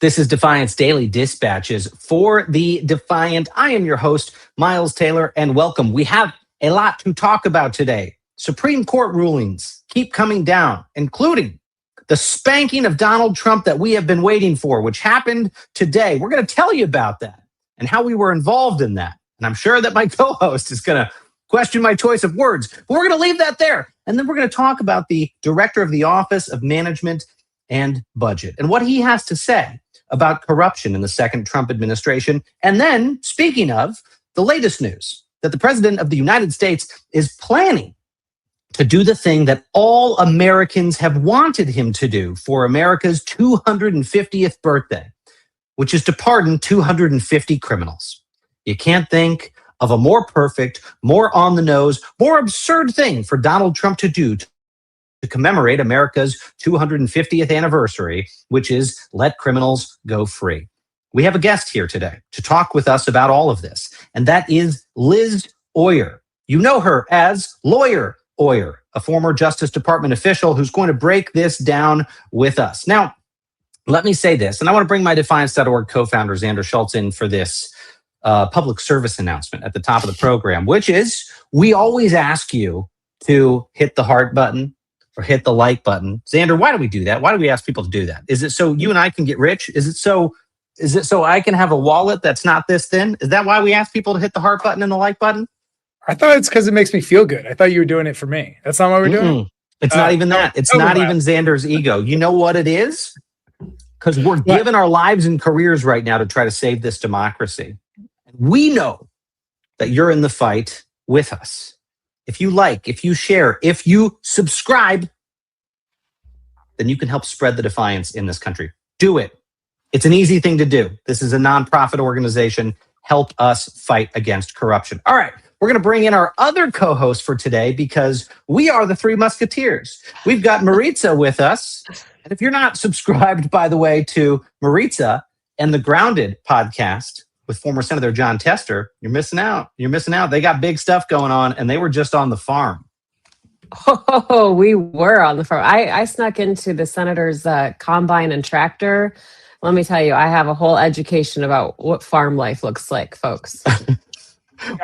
This is Defiance Daily Dispatches for the Defiant. I am your host, Miles Taylor, and welcome. We have a lot to talk about today. Supreme Court rulings keep coming down, including the spanking of Donald Trump that we have been waiting for, which happened today. We're going to tell you about that and how we were involved in that. And I'm sure that my co-host is going to question my choice of words, but we're going to leave that there. And then we're going to talk about the director of the Office of Management and Budget and what he has to say about corruption in the second Trump administration. And then, speaking of, the latest news that the president of the United States is planning to do the thing that all Americans have wanted him to do for America's 250th birthday, which is to pardon 250 criminals. You can't think of a more perfect, more on the nose, more absurd thing for Donald Trump to do to commemorate America's 250th anniversary, which is let criminals go free. We have a guest here today to talk with us about all of this, and that is Liz Oyer. You know her as Lawyer Oyer, a former Justice Department official who's going to break this down with us. Now, let me say this, and I want to bring my Defiance.org co-founder Xander Schultz in for this public service announcement at the top of the program, which is we always ask you to hit the heart button or hit the like button. Xander, why do we do that? Why do we ask people to do that? Is it so you and I can get rich? Is it so I can have a wallet that's not this thin? Is that why we ask people to hit the heart button and the like button? I thought it's because it makes me feel good. I thought you were doing it for me. That's not what we're doing? It's not even that. It's not even Xander's ego. You know what it is? Because we're giving our lives and careers right now to try to save this democracy. We know that you're in the fight with us. If you like, if you share, if you subscribe, then you can help spread the defiance in this country. Do it. It's an easy thing to do. This is a nonprofit organization. Help us fight against corruption. All right, we're going to bring in our other co-host for today because we are the Three Musketeers. We've got Maritsa with us. And if you're not subscribed, by the way, to Maritsa and the Grounded podcast with former Senator John Tester, you're missing out. You're missing out. They got big stuff going on, and they were just on the farm. Oh, we were on the farm. I snuck into the senator's combine and tractor. Let me tell you, I have a whole education about what farm life looks like, folks. Well,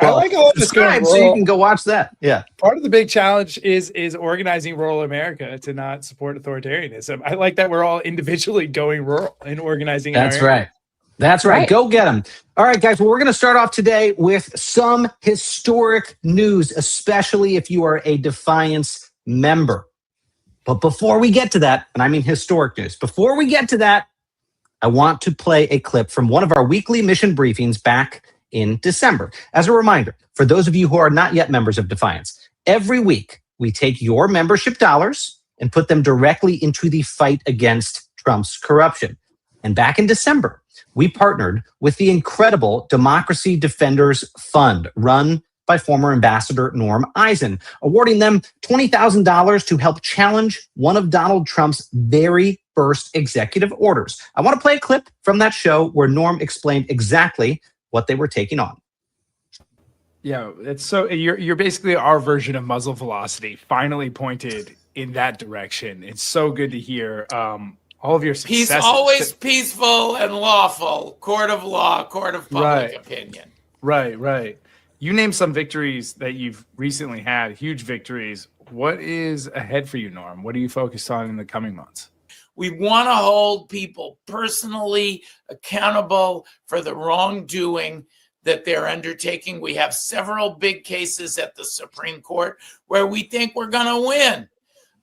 I like subscribe so you can go watch that. Yeah. Part of the big challenge is organizing rural America to not support authoritarianism. I like that we're all individually going rural and organizing. That's right. That's right. Go get them. All right, guys. Well, we're going to start off today with some historic news, especially if you are a Defiance member. But before we get to that, and I mean historic news, before we get to that, I want to play a clip from one of our weekly mission briefings back in December. As a reminder, for those of you who are not yet members of Defiance, every week we take your membership dollars and put them directly into the fight against Trump's corruption. And back in December, we partnered with the incredible Democracy Defenders Fund, run by former Ambassador Norm Eisen, awarding them $20,000 to help challenge one of Donald Trump's very first executive orders. I want to play a clip from that show where Norm explained exactly what they were taking on. Yeah, it's so you're basically our version of muzzle velocity, finally pointed in that direction. It's so good to hear. All of your successes. He's always peaceful and lawful. Court of law, court of public opinion. Right. You named some victories that you've recently had, huge victories. What is ahead for you, Norm? What are you focused on in the coming months? We want to hold people personally accountable for the wrongdoing that they're undertaking. We have several big cases at the Supreme Court where we think we're going to win.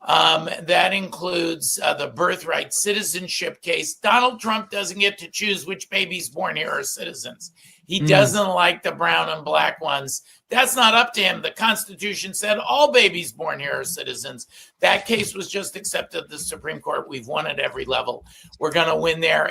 That includes the Birthright citizenship case. Donald Trump doesn't get to choose which babies born here are citizens. He doesn't like the brown and black ones. That's not up to him. The Constitution said all babies born here are citizens. That case was just accepted at the Supreme Court. We've won at every level. We're going to win there.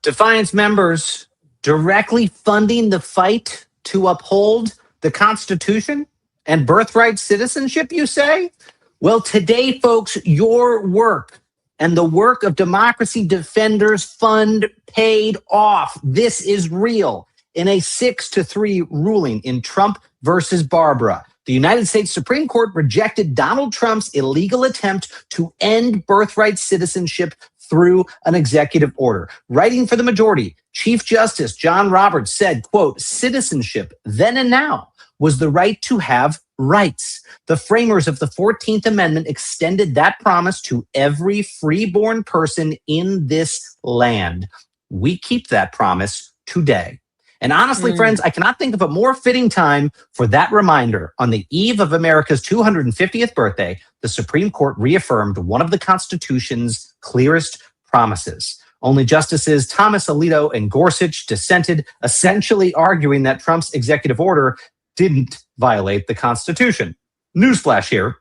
Defiance members directly funding the fight to uphold the Constitution and birthright citizenship, you say? Well, today, folks, your work and the work of Democracy Defenders Fund paid off. This is real. In a 6-3 ruling in Trump versus Barbara, the United States Supreme Court rejected Donald Trump's illegal attempt to end birthright citizenship through an executive order. Writing for the majority, Chief Justice John Roberts said, quote, "Citizenship then and now was the right to have rights. The framers of the 14th Amendment extended that promise to every freeborn person in this land. We keep that promise today." And honestly, friends, I cannot think of a more fitting time for that reminder. On the eve of America's 250th birthday, the Supreme Court reaffirmed one of the Constitution's clearest promises. Only Justices Thomas Alito and Gorsuch dissented, essentially arguing that Trump's executive order didn't violate the Constitution. Newsflash here: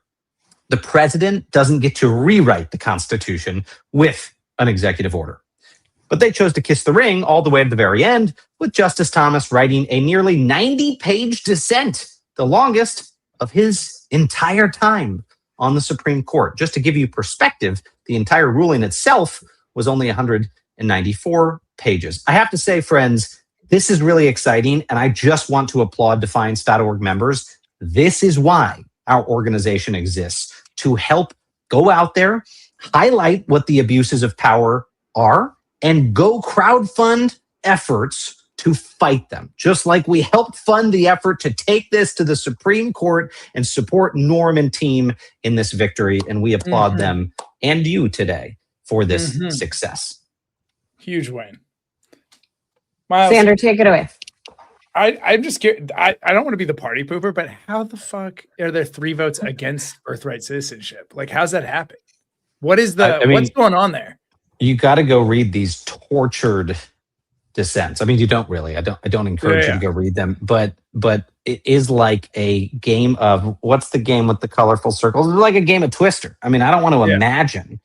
the president doesn't get to rewrite the Constitution with an executive order. But they chose to kiss the ring all the way to the very end, with Justice Thomas writing a nearly 90-page dissent, the longest of his entire time on the Supreme Court. Just to give you perspective, the entire ruling itself was only 194 pages. I have to say, friends, this is really exciting, and I just want to applaud Defiance.org members. This is why our organization exists, to help go out there, highlight what the abuses of power are, and go crowdfund efforts to fight them. Just like we helped fund the effort to take this to the Supreme Court and support Norm and team in this victory. And we applaud them and you today for this success. Huge win. Miles, Xander, take it away. I'm just curious. I don't want to be the party pooper, but how the fuck are there 3 votes against birthright citizenship? Like, how's that happen? What is what's going on there? You got to go read these tortured dissents. I mean, you don't really. I don't encourage you to go read them, but it is like a game of, what's the game with the colorful circles? It's like a game of Twister. I mean, I don't want to imagine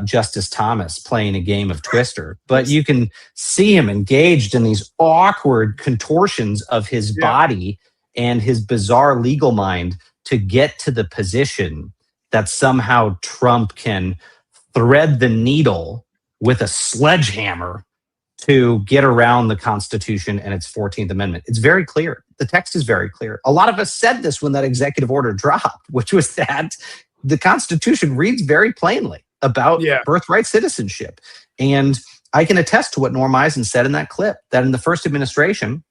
Justice Thomas playing a game of Twister, but you can see him engaged in these awkward contortions of his body and his bizarre legal mind to get to the position that somehow Trump can thread the needle with a sledgehammer to get around the Constitution and its 14th Amendment. It's very clear. The text is very clear. A lot of us said this when that executive order dropped, which was that the Constitution reads very plainly about birthright citizenship. And I can attest to what Norm Eisen said in that clip, that in the first administration,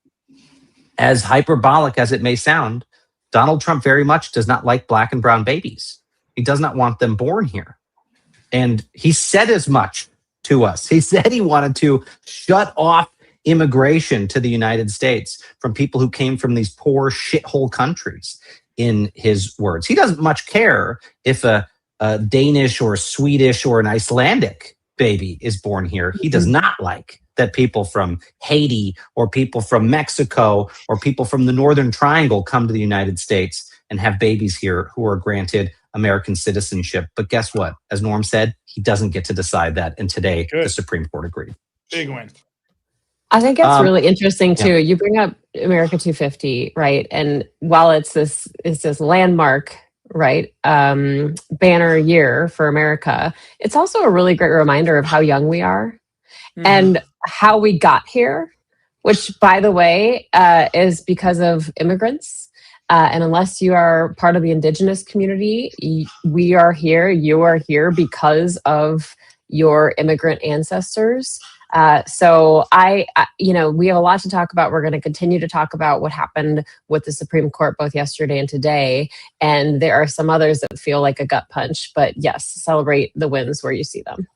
as hyperbolic as it may sound, Donald Trump very much does not like black and brown babies. He does not want them born here. And he said as much to us. He said he wanted to shut off immigration to the United States from people who came from these poor shithole countries, in his words. He doesn't much care if a Danish or a Swedish or an Icelandic baby is born here. He does not like that people from Haiti or people from Mexico or people from the Northern Triangle come to the United States and have babies here who are granted American citizenship. But guess what? As Norm said, he doesn't get to decide that. And today, the Supreme Court agreed. Big win. I think it's really interesting too. You bring up America 250, right? And while it's this landmark, right, banner year for America, it's also a really great reminder of how young we are and how we got here, which, by the way, is because of immigrants. And unless you are part of the indigenous community, we are here, you are here because of your immigrant ancestors. So we have a lot to talk about. We're going to continue to talk about what happened with the Supreme Court both yesterday and today. And there are some others that feel like a gut punch, but yes, celebrate the wins where you see them.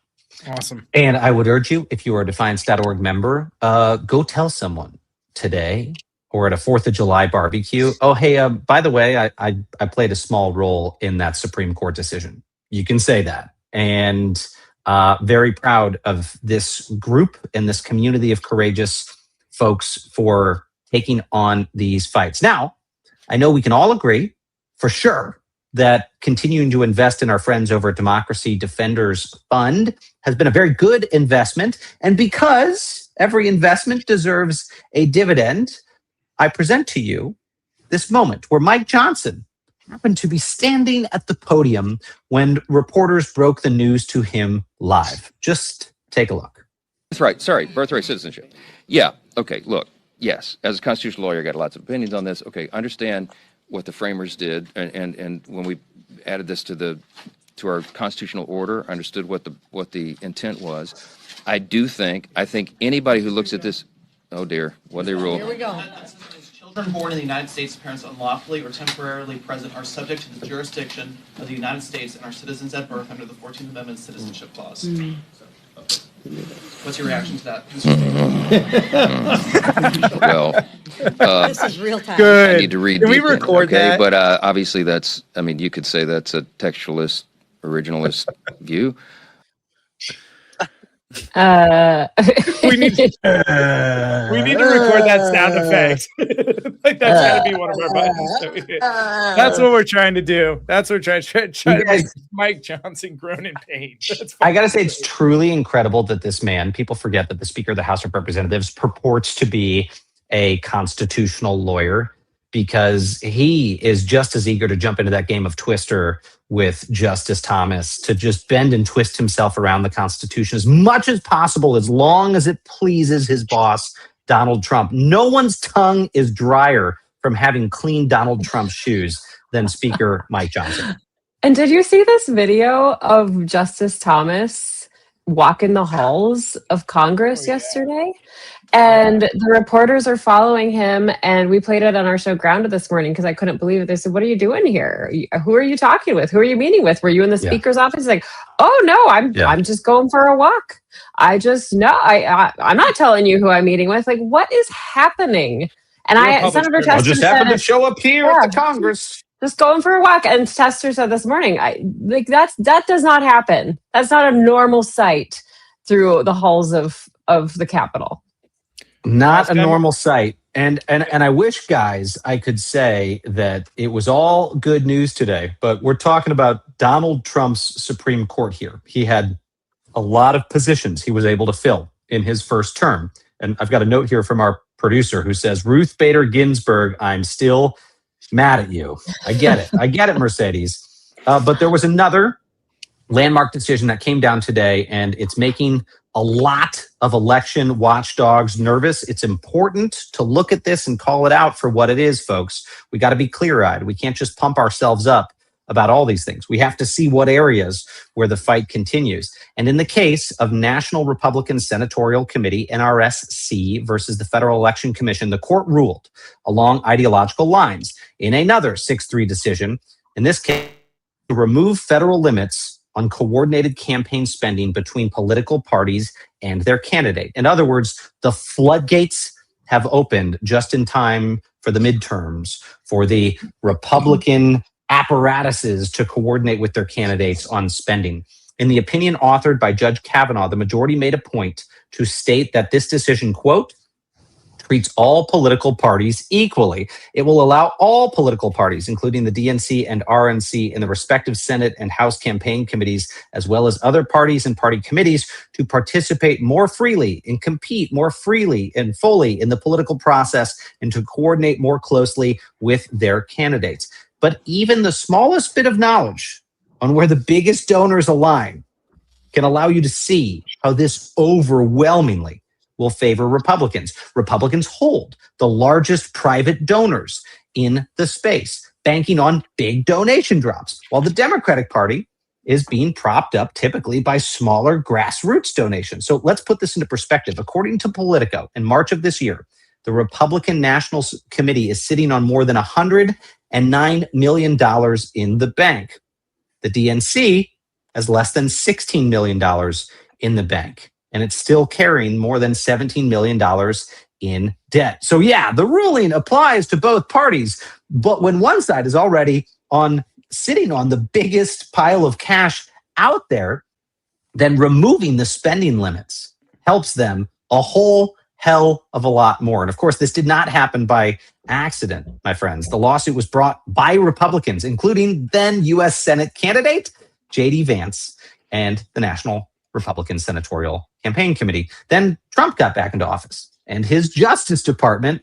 Awesome. And I would urge you, if you are a Defiance.org member, go tell someone today or at a 4th of July barbecue, oh, hey, by the way, I played a small role in that Supreme Court decision. You can say that. And very proud of this group and this community of courageous folks for taking on these fights. Now, I know we can all agree, for sure, that continuing to invest in our friends over at Democracy Defenders Fund has been a very good investment. And because every investment deserves a dividend, I present to you this moment where Mike Johnson happened to be standing at the podium when reporters broke the news to him live. Just take a look. That's right. Sorry, birthright citizenship. Yeah. Okay. Look. Yes. As a constitutional lawyer, I got lots of opinions on this. Okay. Understand what the framers did, and when we added this to the to our constitutional order. I understood what the intent was. I think anybody who looks at this, oh dear, what they rule. Here we go. Children born in the United States, parents unlawfully or temporarily present, are subject to the jurisdiction of the United States and are citizens at birth under the 14th Amendment Citizenship Clause. Mm. What's your reaction to that? Well, This is real time. Good. I need to read. Can we deep in, record okay? that? But obviously, you could say that's a textualist, originalist view. We need to record that sound effect. Like that's got to be one of our buttons. That's what we're trying to do. That's what we're trying to make Mike Johnson groan in pain. I got to say, it's truly incredible that this man, people forget that the Speaker of the House of Representatives purports to be a constitutional lawyer, because he is just as eager to jump into that game of Twister with Justice Thomas, to just bend and twist himself around the Constitution as much as possible, as long as it pleases his boss, Donald Trump. No one's tongue is drier from having cleaned Donald Trump's shoes than Speaker Mike Johnson. And did you see this video of Justice Thomas walking the halls of Congress yesterday? And the reporters are following him, and we played it on our show Grounded this morning because I couldn't believe it. They said, "What are you doing here? Who are you talking with? Who are you meeting with? Were you in the speaker's office?" He's like, "Oh no, I'm just going for a walk. I'm not telling you who I'm meeting with." Like, what is happening? And Senator Tester just happened to show up here at the Congress. Just going for a walk. And Tester said this morning, that does not happen. That's not a normal sight through the halls of the Capitol. Not a normal sight. And I wish, guys, I could say that it was all good news today, but we're talking about Donald Trump's Supreme Court here. He had a lot of positions he was able to fill in his first term. And I've got a note here from our producer who says, "Ruth Bader Ginsburg, I'm still mad at you." I get it, Mercedes. But there was another landmark decision that came down today, and it's making a lot of election watchdogs nervous. It's important to look at this and call it out for what it is, folks. We got to be clear-eyed. We can't just pump ourselves up about all these things. We have to see what areas where the fight continues. And in the case of National Republican Senatorial Committee, NRSC, versus the Federal Election Commission, the court ruled along ideological lines in another 6-3 decision, in this case, to remove federal limits on coordinated campaign spending between political parties and their candidate. In other words, the floodgates have opened just in time for the midterms, for the Republican apparatuses to coordinate with their candidates on spending. In the opinion authored by Judge Kavanaugh, the majority made a point to state that this decision, quote, treats all political parties equally. It will allow all political parties, including the DNC and RNC in the respective Senate and House campaign committees, as well as other parties and party committees, to participate more freely and compete more freely and fully in the political process and to coordinate more closely with their candidates. But even the smallest bit of knowledge on where the biggest donors align can allow you to see how this overwhelmingly will favor Republicans. Republicans hold the largest private donors in the space, banking on big donation drops, while the Democratic Party is being propped up typically by smaller grassroots donations. So let's put this into perspective. According to Politico, in March of this year, the Republican National Committee is sitting on more than $109 million in the bank. The DNC has less than $16 million in the bank, and it's still carrying more than $17 million in debt. So yeah, the ruling applies to both parties, but when one side is already sitting on the biggest pile of cash out there, then removing the spending limits helps them a whole hell of a lot more. And of course, this did not happen by accident, my friends. The lawsuit was brought by Republicans, including then U.S. Senate candidate J.D. Vance and the National Republican Senatorial Campaign Committee. Then Trump got back into office, and his Justice Department,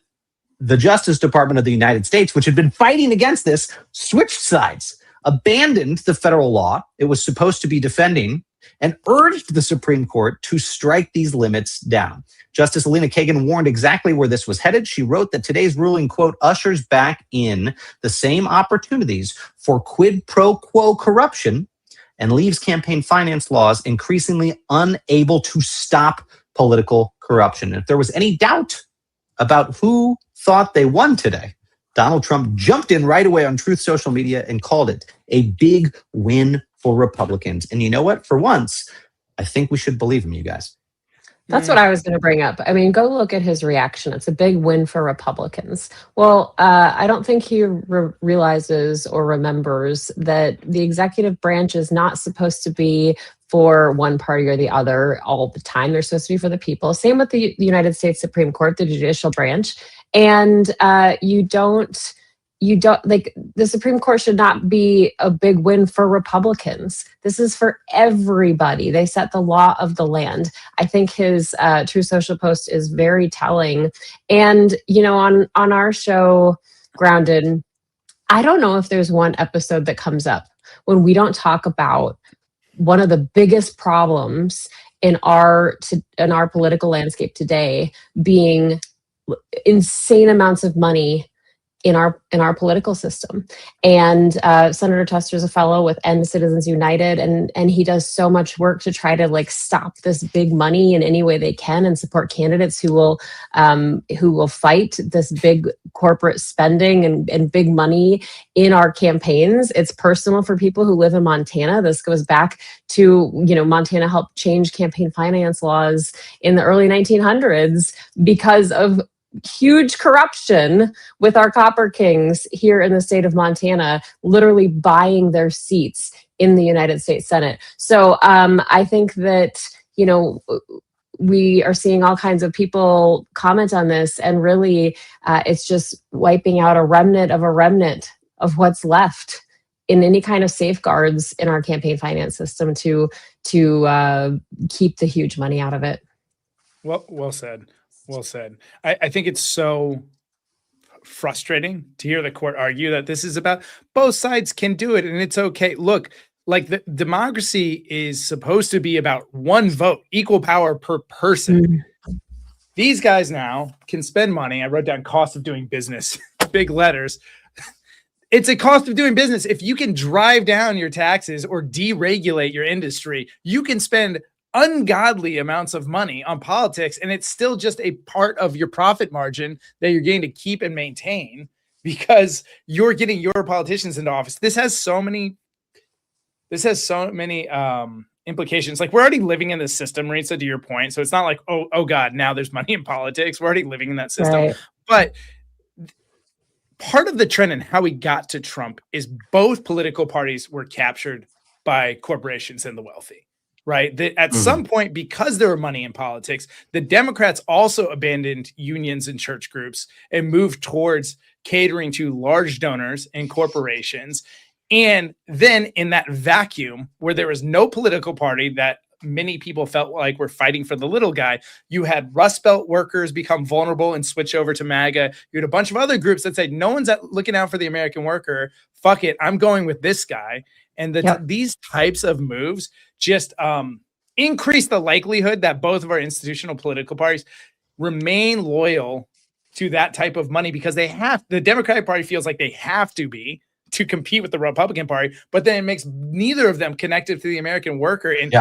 the Justice Department of the United States, which had been fighting against this, switched sides, abandoned the federal law it was supposed to be defending, and urged the Supreme Court to strike these limits down. Justice Alina Kagan warned exactly where this was headed. She wrote that today's ruling, quote, ushers back in the same opportunities for quid pro quo corruption and leaves campaign finance laws increasingly unable to stop political corruption. And if there was any doubt about who thought they won today, Donald Trump jumped in right away on Truth Social Media and called it a big win for Republicans. And you know what? For once, I think we should believe him, you guys. That's what I was going to bring up. I mean, go look at his reaction. It's a big win for Republicans. Well, I don't think he realizes or remembers that the executive branch is not supposed to be for one party or the other all the time. They're supposed to be for the people. Same with the United States Supreme Court, the judicial branch. And you don't like the Supreme Court should not be a big win for Republicans. This is for everybody. They set the law of the land. I think his True Social post is very telling. And, you know, on our show, Grounded, I don't know if there's one episode that comes up when we don't talk about one of the biggest problems in our political landscape today being insane amounts of money in our political system. And Senator Tester's a fellow with End Citizens United, and he does so much work to try to like stop this big money in any way they can and support candidates who will fight this big corporate spending and big money in our campaigns. It's personal for people who live in Montana. This goes back to, you know, Montana helped change campaign finance laws in the early 1900s because of huge corruption with our copper kings here in the state of Montana, literally buying their seats in the United States Senate. So I think that, you know, we are seeing all kinds of people comment on this, and really it's just wiping out a remnant of what's left in any kind of safeguards in our campaign finance system to keep the huge money out of it. Well said. Well said. I think it's so frustrating to hear the court argue that this is about both sides can do it and it's okay. Look, like the democracy is supposed to be about one vote, equal power per person. Mm-hmm. These guys now can spend money. I wrote down cost of doing business, big letters. It's a cost of doing business. If you can drive down your taxes or deregulate your industry, you can spend ungodly amounts of money on politics, and it's still just a part of your profit margin that you're getting to keep and maintain because you're getting your politicians into office. This has so many implications. Like, we're already living in this system, Maritsa, to your point. So it's not like, oh God, now there's money in politics. We're already living in that system. Right. But part of the trend and how we got to Trump is both political parties were captured by corporations and the wealthy. Right. That at some point, because there were money in politics, the Democrats also abandoned unions and church groups and moved towards catering to large donors and corporations. And then in that vacuum where there was no political party that many people felt like were fighting for the little guy, you had Rust Belt workers become vulnerable and switch over to MAGA. You had a bunch of other groups that said, no one's looking out for the American worker. Fuck it. I'm going with this guy. And these types of moves just increase the likelihood that both of our institutional political parties remain loyal to that type of money because the Democratic Party feels like they have to be to compete with the Republican Party, but then it makes neither of them connected to the American worker and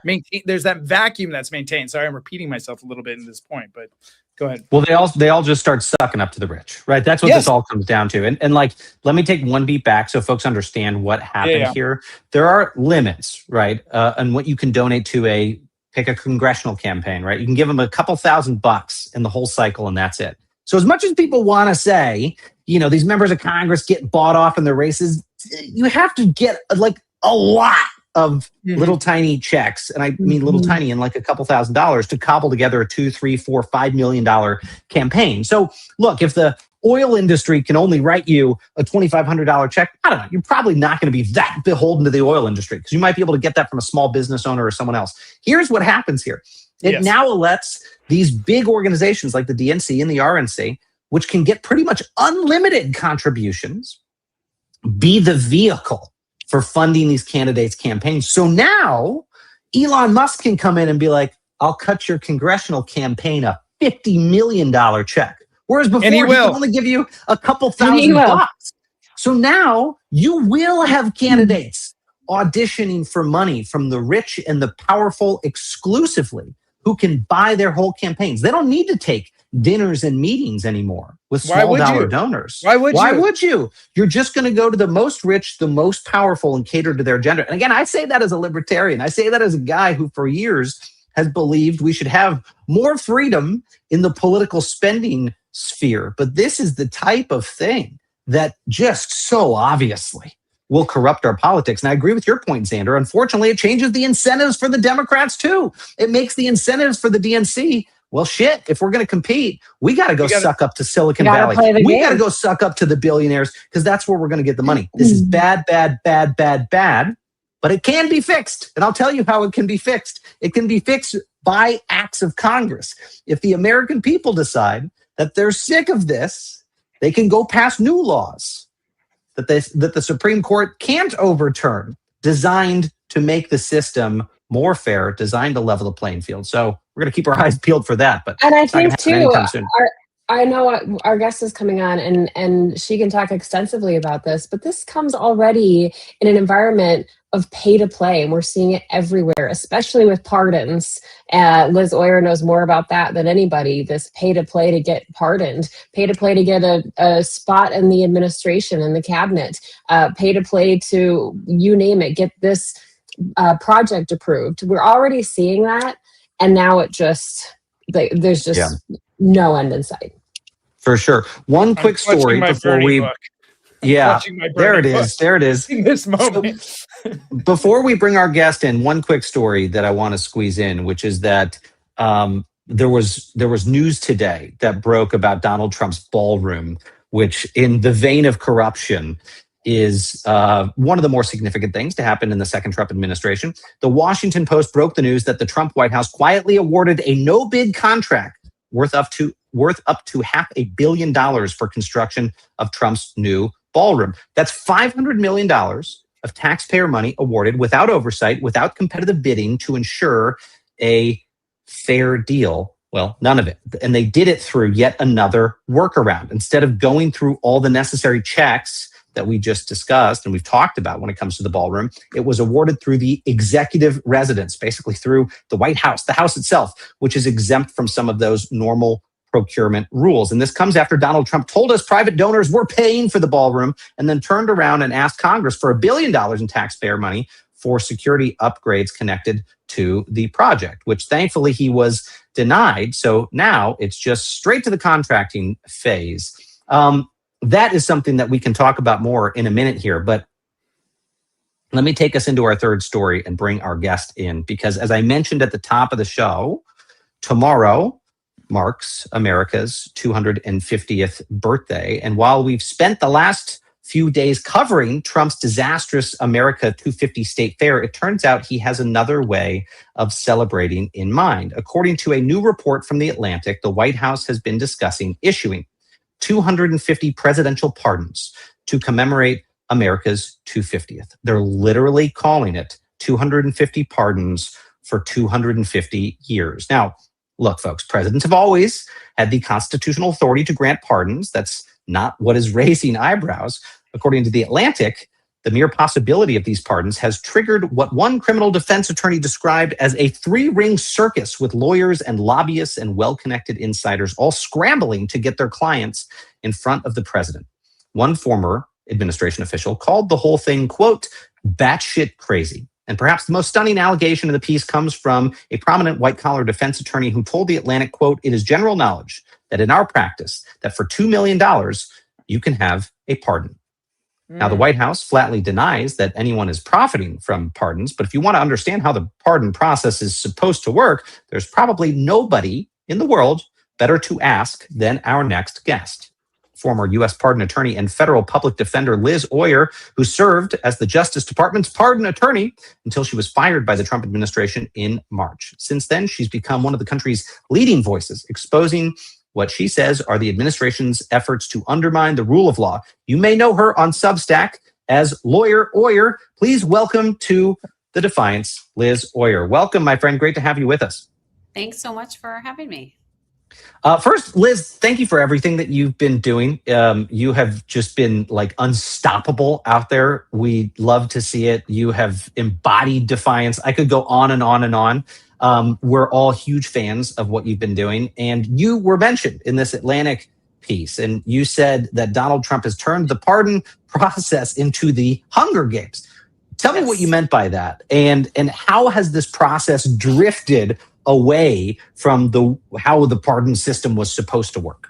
maintain. There's that vacuum that's maintained. Sorry, I'm repeating myself a little bit in this point, but go ahead. Well, they all just start sucking up to the rich, right? That's what this all comes down to. And like, let me take one beat back so folks understand what happened here. There are limits, right, on what you can donate to pick a congressional campaign, right? You can give them a couple $1,000 in the whole cycle, and that's it. So as much as people want to say, you know, these members of Congress get bought off in the races, you have to get like a lot of little tiny checks. And I mean little tiny and like a couple $1,000s to cobble together a $2, $3, $4, $5 million campaign. So look, if the oil industry can only write you a $2,500 check, I don't know, you're probably not going to be that beholden to the oil industry because you might be able to get that from a small business owner or someone else. Here's what happens here. It now lets these big organizations like the DNC and the RNC, which can get pretty much unlimited contributions, be the vehicle for funding these candidates' campaigns. So now Elon Musk can come in and be like, I'll cut your congressional campaign a $50 million check. Whereas before, he can only give you a couple $1,000. So now you will have candidates auditioning for money from the rich and the powerful exclusively, who can buy their whole campaigns. They don't need to take dinners and meetings anymore with small dollar donors. Why would you? You're just going to go to the most rich, the most powerful, and cater to their agenda. And again, I say that as a libertarian. I say that as a guy who for years has believed we should have more freedom in the political spending sphere. But this is the type of thing that just so obviously will corrupt our politics. And I agree with your point, Xander. Unfortunately, it changes the incentives for the Democrats too. It makes the incentives for the DNC. Well, shit, if we're going to compete, we got to go suck up to Silicon Valley. We got to go suck up to the billionaires because that's where we're going to get the money. This is bad, bad, bad, bad, bad, but it can be fixed. And I'll tell you how it can be fixed. It can be fixed by acts of Congress. If the American people decide that they're sick of this, they can go pass new laws that the Supreme Court can't overturn, designed to make the system more fair, designed to level the playing field. So we're going to keep our eyes peeled for that. But and I think too, I know our guest is coming on, and she can talk extensively about this. But this comes already in an environment of pay to play, and we're seeing it everywhere, especially with pardons. Liz Oyer knows more about that than anybody. This pay to play to get pardoned, pay to play to get a spot in the administration and the cabinet, pay to play to you name it, get this project approved. We're already seeing that, and now it just there's just no end in sight. For sure. One quick story before we. Yeah, there it is. In this moment. So, before we bring our guest in, one quick story that I want to squeeze in, which is that there was news today that broke about Donald Trump's Ballroom, which in the vein of corruption is one of the more significant things to happen in the second Trump administration. The Washington Post broke the news that the Trump White House quietly awarded a no-bid contract worth up to $500 million for construction of Trump's new ballroom. That's $500 million of taxpayer money awarded without oversight, without competitive bidding to ensure a fair deal. Well, none of it. And they did it through yet another workaround. Instead of going through all the necessary checks that we just discussed and we've talked about when it comes to the ballroom, it was awarded through the executive residence, basically through the White House, the House itself, which is exempt from some of those normal procurement rules. And this comes after Donald Trump told us private donors were paying for the ballroom and then turned around and asked Congress for $1 billion in taxpayer money for security upgrades connected to the project, which thankfully he was denied. So now it's just straight to the contracting phase. That is something that we can talk about more in a minute here, but let me take us into our third story and bring our guest in, because as I mentioned at the top of the show, tomorrow marks America's 250th birthday. And while we've spent the last few days covering Trump's disastrous America 250 State Fair, it turns out he has another way of celebrating in mind. According to a new report from The Atlantic, the White House has been discussing issuing 250 presidential pardons to commemorate America's 250th. They're literally calling it 250 pardons for 250 years. Now, look, folks, presidents have always had the constitutional authority to grant pardons. That's not what is raising eyebrows. According to The Atlantic, the mere possibility of these pardons has triggered what one criminal defense attorney described as a three-ring circus with lawyers and lobbyists and well-connected insiders all scrambling to get their clients in front of the president. One former administration official called the whole thing, quote, batshit crazy. And perhaps the most stunning allegation of the piece comes from a prominent white-collar defense attorney who told The Atlantic, quote, it is general knowledge that in our practice that for $2 million, you can have a pardon. Now, the White House flatly denies that anyone is profiting from pardons, but if you want to understand how the pardon process is supposed to work, there's probably nobody in the world better to ask than our next guest. Former U.S. pardon attorney and federal public defender Liz Oyer, who served as the Justice Department's pardon attorney until she was fired by the Trump administration in March. Since then, she's become one of the country's leading voices, exposing what she says are the administration's efforts to undermine the rule of law. You may know her on Substack as Lawyer Oyer. Please welcome to the Defiance, Liz Oyer. Welcome, my friend. Great to have you with us. Thanks so much for having me. First, Liz, thank you for everything that you've been doing. You have just been like unstoppable out there. We love to see it. You have embodied defiance. I could go on and on and on. We're all huge fans of what you've been doing. And you were mentioned in this Atlantic piece. And you said that Donald Trump has turned the pardon process into the Hunger Games. Tell me what you meant by that. And how has this process drifted away from how the pardon system was supposed to work?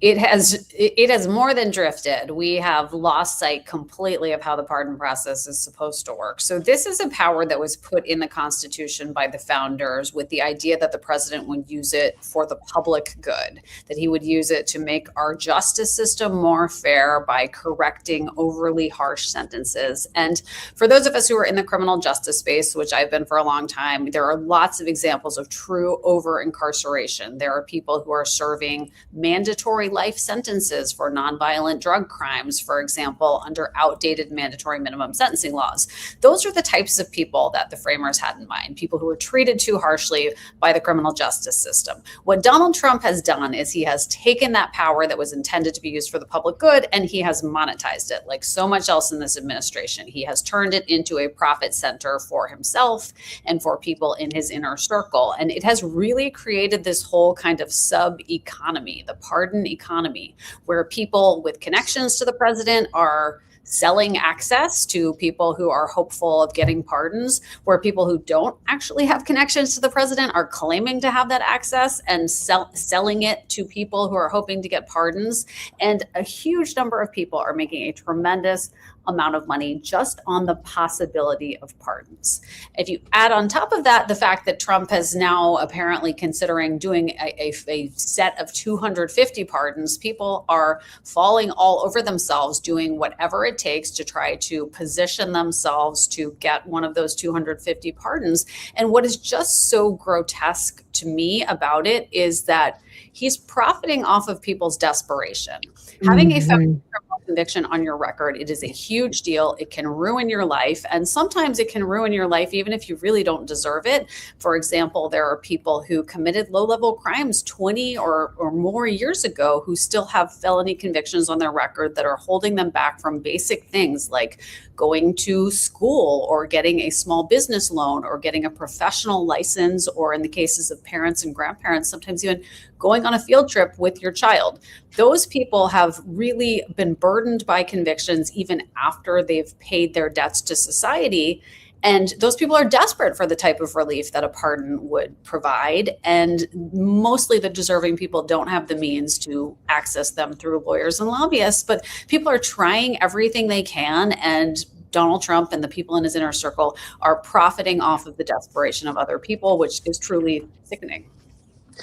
It has more than drifted. We have lost sight completely of how the pardon process is supposed to work. So this is a power that was put in the Constitution by the founders with the idea that the president would use it for the public good, that he would use it to make our justice system more fair by correcting overly harsh sentences. And for those of us who are in the criminal justice space, which I've been for a long time, there are lots of examples of true over-incarceration. There are people who are serving mandatory life sentences for nonviolent drug crimes, for example, under outdated mandatory minimum sentencing laws. Those are the types of people that the framers had in mind, people who were treated too harshly by the criminal justice system. What Donald Trump has done is he has taken that power that was intended to be used for the public good and he has monetized it. Like so much else in this administration, he has turned it into a profit center for himself and for people in his inner circle. And it has really created this whole kind of sub-economy, the pardon economy, where people with connections to the president are selling access to people who are hopeful of getting pardons, where people who don't actually have connections to the president are claiming to have that access and selling it to people who are hoping to get pardons. And a huge number of people are making a tremendous amount of money just on the possibility of pardons. If you add on top of that the fact that Trump is now apparently considering doing a set of 250 pardons, people are falling all over themselves doing whatever it takes to try to position themselves to get one of those 250 pardons. And what is just so grotesque to me about it is that he's profiting off of people's desperation. Having a federal criminal conviction on your record, it is a huge deal. It can ruin your life. And sometimes it can ruin your life even if you really don't deserve it. For example, there are people who committed low-level crimes 20 or more years ago who still have felony convictions on their record that are holding them back from basic things like going to school or getting a small business loan or getting a professional license, or in the cases of parents and grandparents, sometimes even going on a field trip with your child. Those people have really been burdened by convictions even after they've paid their debts to society. And those people are desperate for the type of relief that a pardon would provide. And mostly the deserving people don't have the means to access them through lawyers and lobbyists, but people are trying everything they can. And Donald Trump and the people in his inner circle are profiting off of the desperation of other people, which is truly sickening.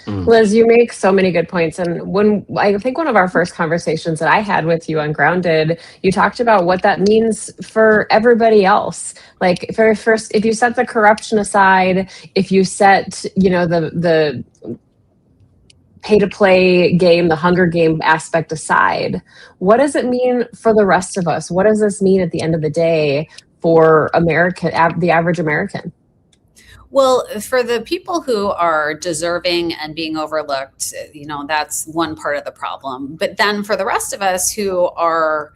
Liz, you make so many good points. And when I think one of our first conversations that I had with you on Grounded, you talked about what that means for everybody else. Like first, if you set the corruption aside, if you set, the pay to play game, the Hunger Game aspect aside, what does it mean for the rest of us? What does this mean at the end of the day for the average American? Well, for the people who are deserving and being overlooked, that's one part of the problem. But then for the rest of us who are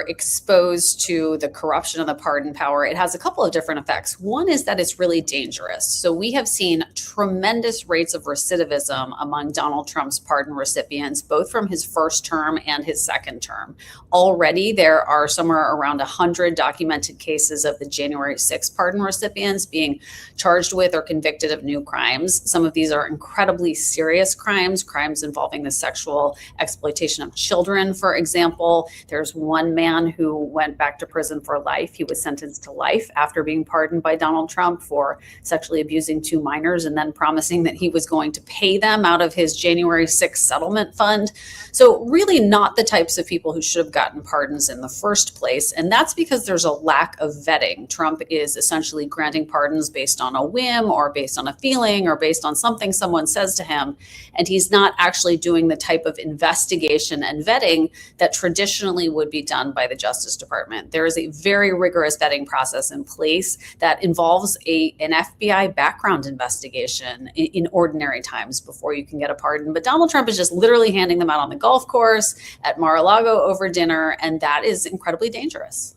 exposed to the corruption of the pardon power, it has a couple of different effects. One is that it's really dangerous. So we have seen tremendous rates of recidivism among Donald Trump's pardon recipients, both from his first term and his second term. Already, there are somewhere around 100 documented cases of the January 6th pardon recipients being charged with or convicted of new crimes. Some of these are incredibly serious crimes involving the sexual exploitation of children, for example. There's one man who went back to prison for life. He was sentenced to life after being pardoned by Donald Trump for sexually abusing 2 minors and then promising that he was going to pay them out of his January 6th settlement fund. So really not the types of people who should have gotten pardons in the first place. And that's because there's a lack of vetting. Trump is essentially granting pardons based on a whim or based on a feeling or based on something someone says to him. And he's not actually doing the type of investigation and vetting that traditionally would be done done by the Justice Department. There is a very rigorous vetting process in place that involves an FBI background investigation in ordinary times before you can get a pardon. But Donald Trump is just literally handing them out on the golf course, at Mar-a-Lago over dinner, and that is incredibly dangerous.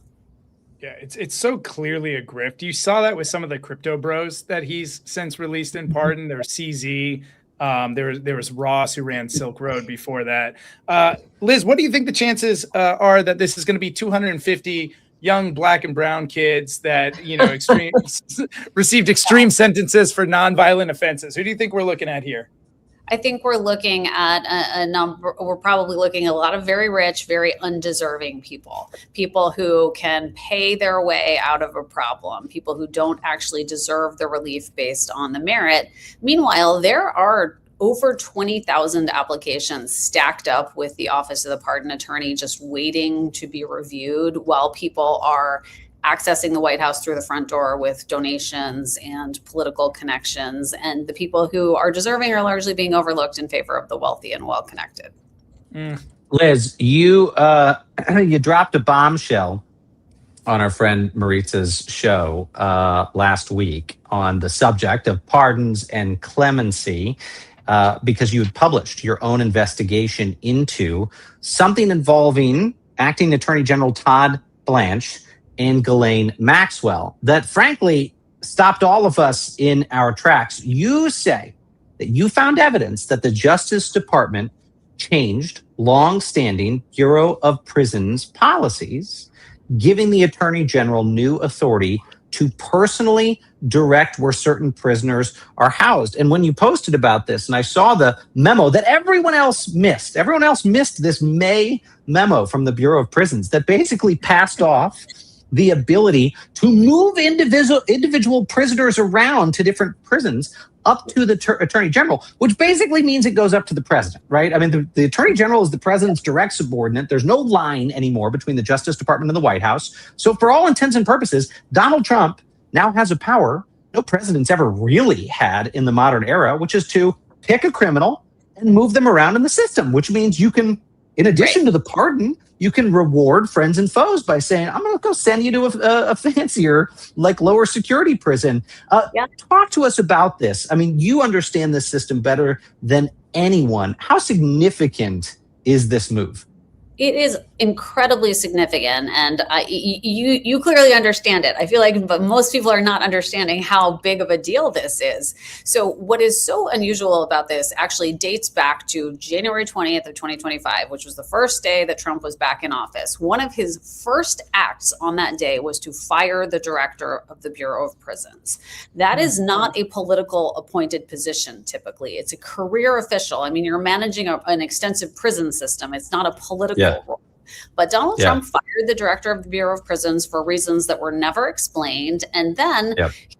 Yeah, it's so clearly a grift. You saw that with some of the crypto bros that he's since released in pardon. There was CZ, there was Ross, who ran Silk Road before that. Liz, what do you think the chances are that this is going to be 250 young black and brown kids that received extreme sentences for nonviolent offenses? Who do you think we're looking at here? I think we're looking at a number, we're probably looking at a lot of very rich, very undeserving people who can pay their way out of a problem, people who don't actually deserve the relief based on the merit. Meanwhile, there are over 20,000 applications stacked up with the Office of the Pardon Attorney just waiting to be reviewed while people are accessing the White House through the front door with donations and political connections. And the people who are deserving are largely being overlooked in favor of the wealthy and well-connected. Liz, you dropped a bombshell on our friend Maritsa's show last week on the subject of pardons and clemency because you had published your own investigation into something involving Acting Attorney General Todd Blanche and Ghislaine Maxwell that frankly stopped all of us in our tracks. You say that you found evidence that the Justice Department changed long-standing Bureau of Prisons policies, giving the Attorney General new authority to personally direct where certain prisoners are housed. And when you posted about this, and I saw the memo that everyone else missed this May memo from the Bureau of Prisons that basically passed off the ability to move individual prisoners around to different prisons up to the Attorney General, which basically means it goes up to the president, right? I mean, the Attorney General is the president's direct subordinate. There's no line anymore between the Justice Department and the White House. So for all intents and purposes, Donald Trump now has a power no president's ever really had in the modern era, which is to pick a criminal and move them around in the system, which means you can, in addition to the pardon, you can reward friends and foes by saying, I'm going to go send you to a fancier, like lower security prison. Talk to us about this. I mean, you understand this system better than anyone. How significant is this move? It is incredibly significant, and you clearly understand it. I feel like, but most people are not understanding how big of a deal this is. So what is so unusual about this actually dates back to January 20th of 2025, which was the first day that Trump was back in office. One of his first acts on that day was to fire the director of the Bureau of Prisons. That is not a political appointed position typically. It's a career official. I mean, you're managing an extensive prison system. It's not a political role. But Donald Trump fired the director of the Bureau of Prisons for reasons that were never explained. And then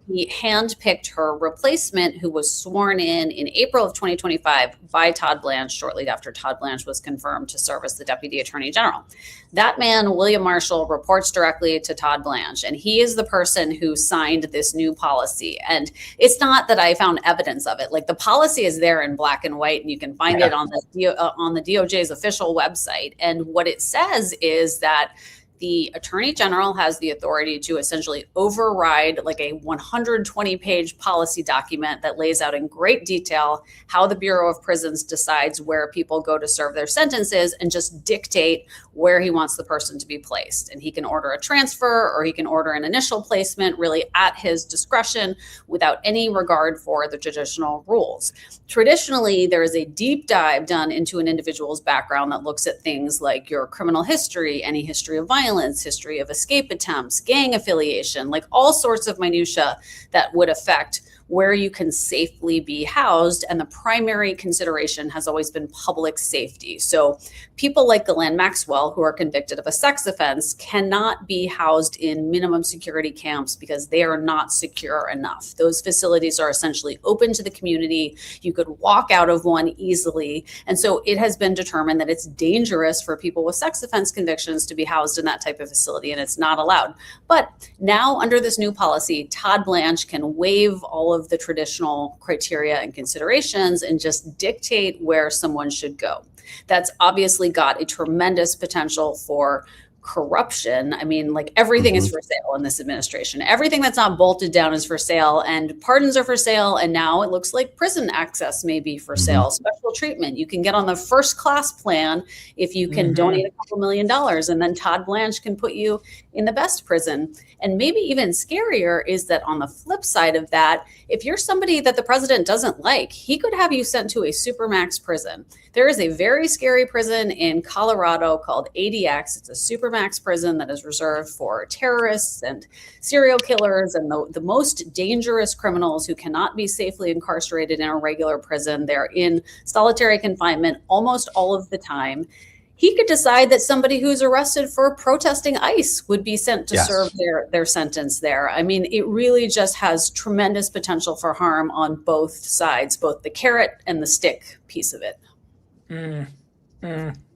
he handpicked her replacement, who was sworn in April of 2025 by Todd Blanche, shortly after Todd Blanche was confirmed to serve as the Deputy Attorney General. That man, William Marshall, reports directly to Todd Blanche, and he is the person who signed this new policy. And it's not that I found evidence of it. Like, the policy is there in black and white, and you can find it on the DOJ's official website. And what it says is that the Attorney General has the authority to essentially override like a 120-page policy document that lays out in great detail how the Bureau of Prisons decides where people go to serve their sentences and just dictate where he wants the person to be placed. And he can order a transfer or he can order an initial placement really at his discretion without any regard for the traditional rules. Traditionally, there is a deep dive done into an individual's background that looks at things like your criminal history, any history of violence, history of escape attempts, gang affiliation, like all sorts of minutia that would affect where you can safely be housed. And the primary consideration has always been public safety. So people like Ghislaine Maxwell, who are convicted of a sex offense, cannot be housed in minimum security camps because they are not secure enough. Those facilities are essentially open to the community. You could walk out of one easily. And so it has been determined that it's dangerous for people with sex offense convictions to be housed in that type of facility, and it's not allowed. But now under this new policy, Todd Blanche can waive all of the traditional criteria and considerations and just dictate where someone should go. That's obviously got a tremendous potential for corruption, I mean, like everything is for sale in this administration. Everything that's not bolted down is for sale, and pardons are for sale. And now it looks like prison access may be for sale, special treatment. You can get on the first class plan if you can donate a couple $1 million, and then Todd Blanche can put you in the best prison. And maybe even scarier is that on the flip side of that, if you're somebody that the president doesn't like, he could have you sent to a supermax prison. There is a very scary prison in Colorado called ADX. It's a supermax prison that is reserved for terrorists and serial killers and the most dangerous criminals who cannot be safely incarcerated in a regular prison. They're in solitary confinement almost all of the time. He could decide that somebody who's arrested for protesting ICE would be sent to serve their sentence there. I mean, it really just has tremendous potential for harm on both sides, both the carrot and the stick piece of it.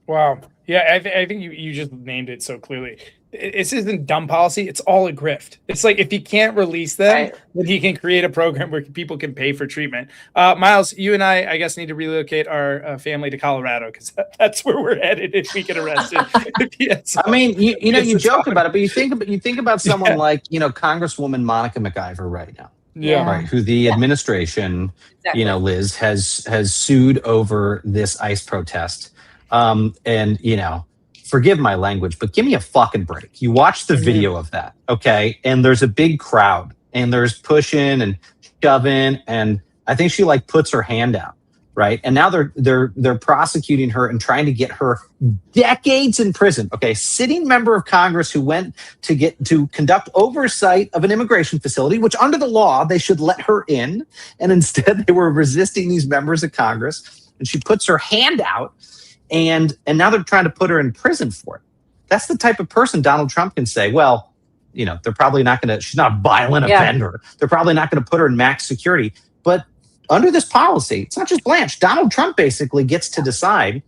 Wow. Yeah, I think you just named it so clearly. This isn't dumb policy. It's all a grift. It's like if he can't release them, then he can create a program where people can pay for treatment. Miles, you and I guess, need to relocate our family to Colorado because that's where we're headed if we get arrested. I mean, you joke about it, but you think about someone like, Congresswoman Monica McIver right now. Yeah. Right. Who the administration, Liz has sued over this ICE protest. And forgive my language, but give me a fucking break. You watch the video of that, okay? And there's a big crowd, and there's pushing and shoving, and I think she puts her hand out, right? And now they're prosecuting her and trying to get her decades in prison. Okay, sitting member of Congress who went to conduct oversight of an immigration facility, which under the law they should let her in, and instead they were resisting these members of Congress, and she puts her hand out. And now they're trying to put her in prison for it. That's the type of person Donald Trump can say, well, they're probably not going to, she's not a violent offender. They're probably not going to put her in max security. But under this policy, it's not just Blanche. Donald Trump basically gets to decide,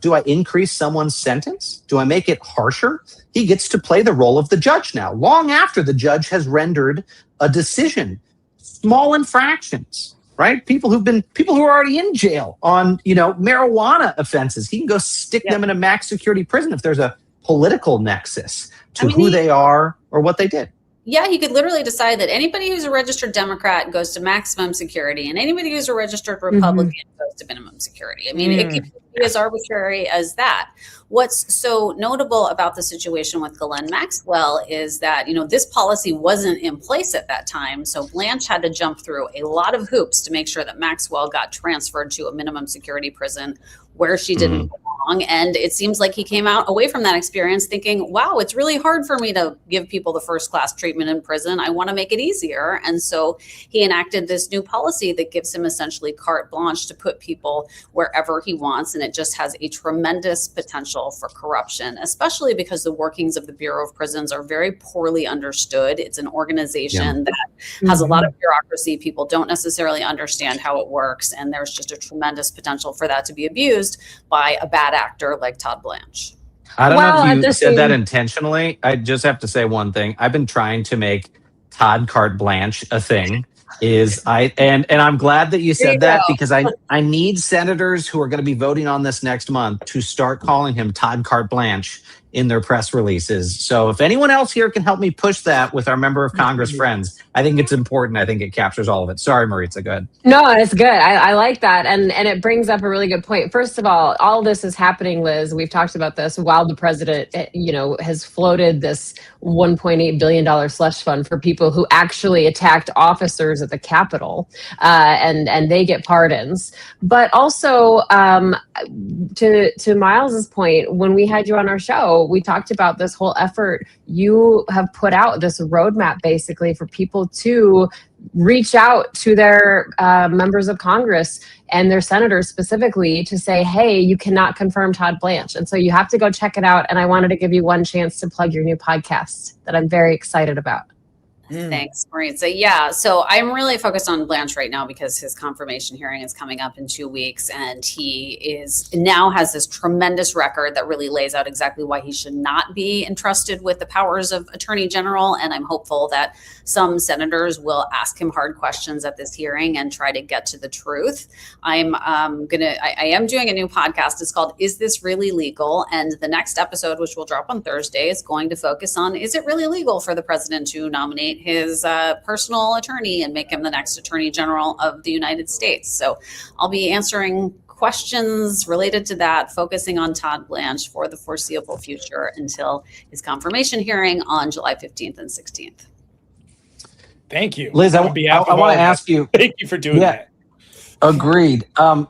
do I increase someone's sentence? Do I make it harsher? He gets to play the role of the judge now, long after the judge has rendered a decision. Small infractions. Right? People who are already in jail on, marijuana offenses. He can go stick them in a max security prison if there's a political nexus to who they are or what they did. Yeah, he could literally decide that anybody who's a registered Democrat goes to maximum security, and anybody who's a registered Republican goes to minimum security. I mean, it could be as arbitrary as that. What's so notable about the situation with Ghislaine Maxwell is that, this policy wasn't in place at that time. So Blanche had to jump through a lot of hoops to make sure that Maxwell got transferred to a minimum security prison where she didn't belong. And it seems like he came out away from that experience thinking, wow, it's really hard for me to give people the first class treatment in prison. I want to make it easier. And so he enacted this new policy that gives him essentially carte blanche to put people wherever he wants. And it just has a tremendous potential for corruption, especially because the workings of the Bureau of Prisons are very poorly understood. It's an organization that has a lot of bureaucracy. People don't necessarily understand how it works. And there's just a tremendous potential for that to be abused by a bad actor like Todd Blanche. I don't know if you said that intentionally. I just have to say one thing. I've been trying to make Todd Carte Blanche a thing. And I'm glad that you said that because I need senators who are going to be voting on this next month to start calling him Todd Carte Blanche in their press releases. So if anyone else here can help me push that with our member of Congress friends, I think it's important. I think it captures all of it. Sorry, Maritsa, go ahead. No, it's good. I like that. And it brings up a really good point. First of all this is happening, Liz. We've talked about this while the president, has floated this $1.8 billion slush fund for people who actually attacked officers at the Capitol, and they get pardons. But also, to Miles's point, when we had you on our show, we talked about this whole effort. You have put out this roadmap basically for people to reach out to their members of Congress and their senators specifically to say, hey, you cannot confirm Todd Blanche. And so you have to go check it out. And I wanted to give you one chance to plug your new podcast that I'm very excited about. Thanks, Maritsa. Yeah, so I'm really focused on Blanche right now because his confirmation hearing is coming up in 2 weeks, and he now has this tremendous record that really lays out exactly why he should not be entrusted with the powers of Attorney General. And I'm hopeful that some senators will ask him hard questions at this hearing and try to get to the truth. I am doing a new podcast. It's called "Is This Really Legal?" And the next episode, which will drop on Thursday, is going to focus on: is it really legal for the president to nominate his personal attorney and make him the next Attorney General of the United States? So I'll be answering questions related to that, focusing on Todd Blanche for the foreseeable future until his confirmation hearing on July 15th and 16th. Thank you. Liz, I want to ask you. Thank you for doing that. Agreed.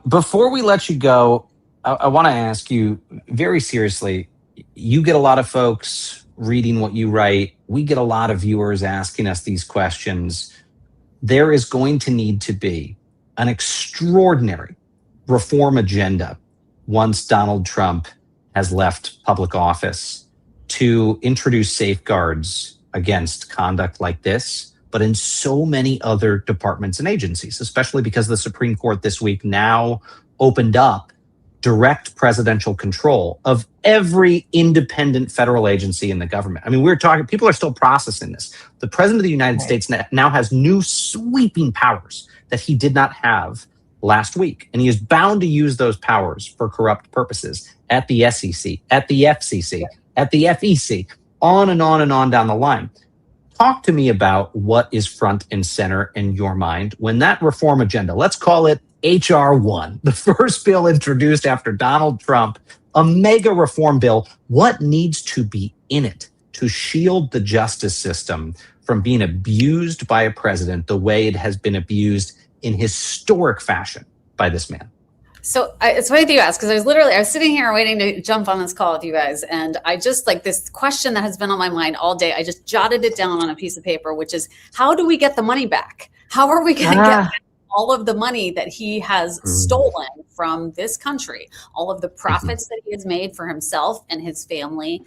Before we let you go, I want to ask you very seriously. You get a lot of folks reading what you write. We get a lot of viewers asking us these questions. There is going to need to be an extraordinary reform agenda once Donald Trump has left public office to introduce safeguards against conduct like this, but in so many other departments and agencies, especially because the Supreme Court this week now opened up direct presidential control of every independent federal agency in the government. I mean, people are still processing this. The president of the United States now has new sweeping powers that he did not have last week. And he is bound to use those powers for corrupt purposes at the SEC, at the FCC, at the FEC, on and on and on down the line. Talk to me about what is front and center in your mind when that reform agenda, let's call it HR 1, the first bill introduced after Donald Trump, a mega reform bill, what needs to be in it to shield the justice system from being abused by a president the way it has been abused in historic fashion by this man? So it's funny that you asked, because I was sitting here waiting to jump on this call with you guys. And I just this question that has been on my mind all day. I just jotted it down on a piece of paper, which is, how do we get the money back? How are we going to get all of the money that he has stolen from this country, all of the profits that he has made for himself and his family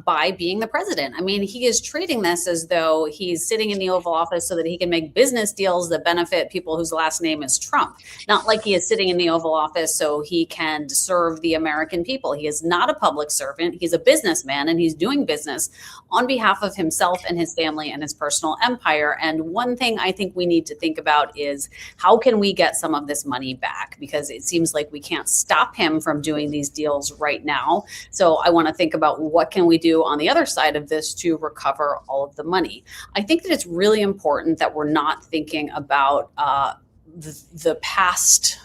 by being the president? I mean, he is treating this as though he's sitting in the Oval Office so that he can make business deals that benefit people whose last name is Trump. Not like he is sitting in the Oval Office so he can serve the American people. He is not a public servant. He's a businessman, and he's doing business on behalf of himself and his family and his personal empire. And one thing I think we need to think about is, how can we get some of this money back? Because it seems like we can't stop him from doing these deals right now. So I want to think about, what can we do on the other side of this to recover all of the money? I think that it's really important that we're not thinking about the past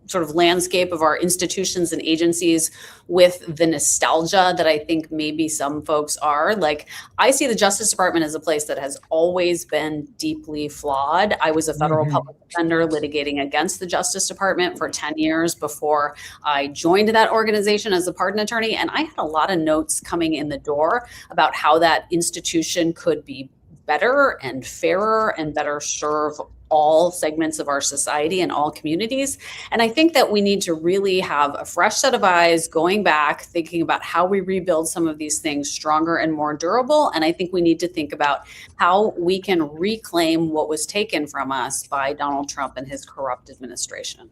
sort of landscape of our institutions and agencies with the nostalgia that I think maybe some folks are. Like, I see the Justice Department as a place that has always been deeply flawed. I was a federal public defender litigating against the Justice Department for 10 years before I joined that organization as a pardon attorney. And I had a lot of notes coming in the door about how that institution could be better and fairer and better serve all segments of our society and all communities. And I think that we need to really have a fresh set of eyes going back, thinking about how we rebuild some of these things stronger and more durable. And I think we need to think about how we can reclaim what was taken from us by Donald Trump and his corrupt administration.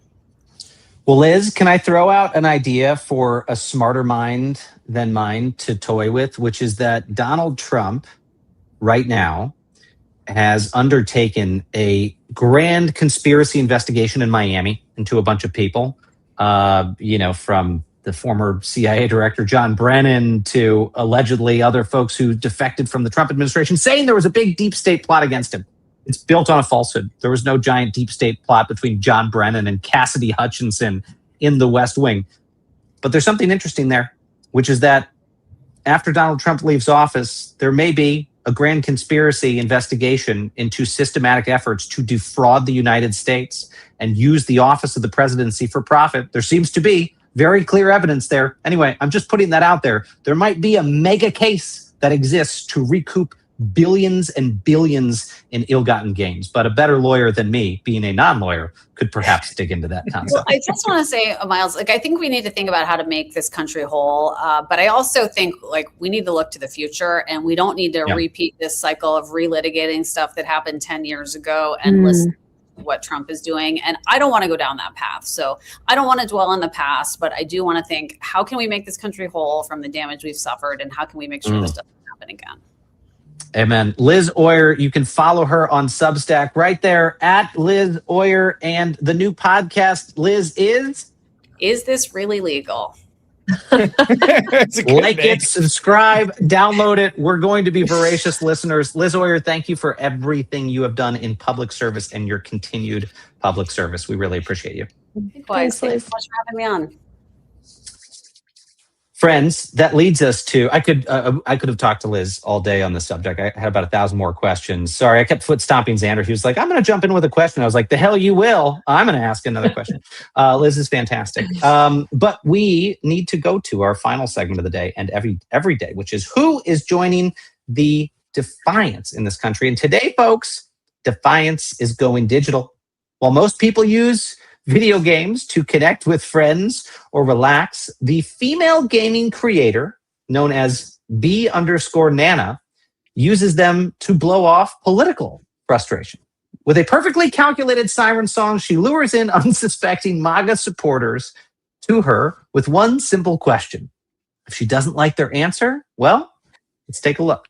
Well, Liz, can I throw out an idea for a smarter mind than mine to toy with, which is that Donald Trump right now has undertaken a grand conspiracy investigation in Miami into a bunch of people, from the former CIA director John Brennan to allegedly other folks who defected from the Trump administration, saying there was a big deep state plot against him. It's built on a falsehood. There was no giant deep state plot between John Brennan and Cassidy Hutchinson in the West Wing. But there's something interesting there, which is that after Donald Trump leaves office, there may be a grand conspiracy investigation into systematic efforts to defraud the United States and use the office of the presidency for profit. There seems to be very clear evidence there. Anyway, I'm just putting that out there. There might be a mega case that exists to recoup billions and billions in ill-gotten gains. But a better lawyer than me, being a non-lawyer, could perhaps dig into that concept. Well, I just want to say, Miles, like, I think we need to think about how to make this country whole. But I also think, like, we need to look to the future, and we don't need to repeat this cycle of relitigating stuff that happened 10 years ago and listen to what Trump is doing. And I don't want to go down that path. So I don't want to dwell on the past, but I do want to think, how can we make this country whole from the damage we've suffered, and how can we make sure this doesn't happen again? Amen. Liz Oyer, you can follow her on Substack right there at Liz Oyer, and the new podcast, Liz, Is This Really Legal? Like it, subscribe, download it. We're going to be voracious listeners. Liz Oyer, thank you for everything you have done in public service and your continued public service. We really appreciate you. Likewise. Thanks so much for having me on. Friends, that leads us to, I could have talked to Liz all day on this subject. I had about 1,000 more questions. Sorry, I kept foot stomping Xander. He was like, I'm going to jump in with a question. I was like, the hell you will. I'm going to ask another question. Liz is fantastic. But we need to go to our final segment of the day and every day, which is who is joining the Defiance in this country. And today, folks, Defiance is going digital. While most people use video games to connect with friends or relax, the female gaming creator, known as B_Nana, uses them to blow off political frustration. With a perfectly calculated siren song, she lures in unsuspecting MAGA supporters to her with one simple question. If she doesn't like their answer, well, let's take a look. What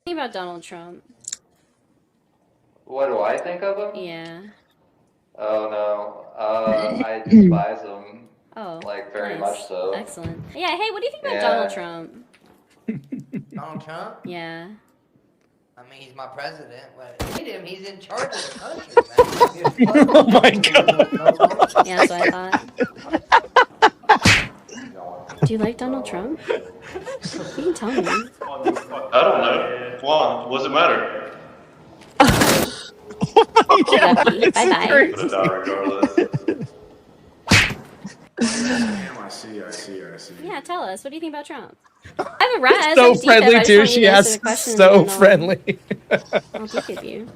do you think about Donald Trump? What do I think of him? Yeah. Oh no, I despise him. Oh, like very nice. much so. Excellent. Yeah. Hey, what do you think about Donald Trump? Donald Trump? Yeah. I mean, he's my president. But hate him. He's in charge of the country, man. Oh my god. Yeah, that's what I thought. Do you like Donald Trump? You can tell me. I don't know. Why? What's it matter? Bye bye. I see. Yeah, tell us. What do you think about Trump? I have a right. So friendly too. She asks so friendly. I'll give you.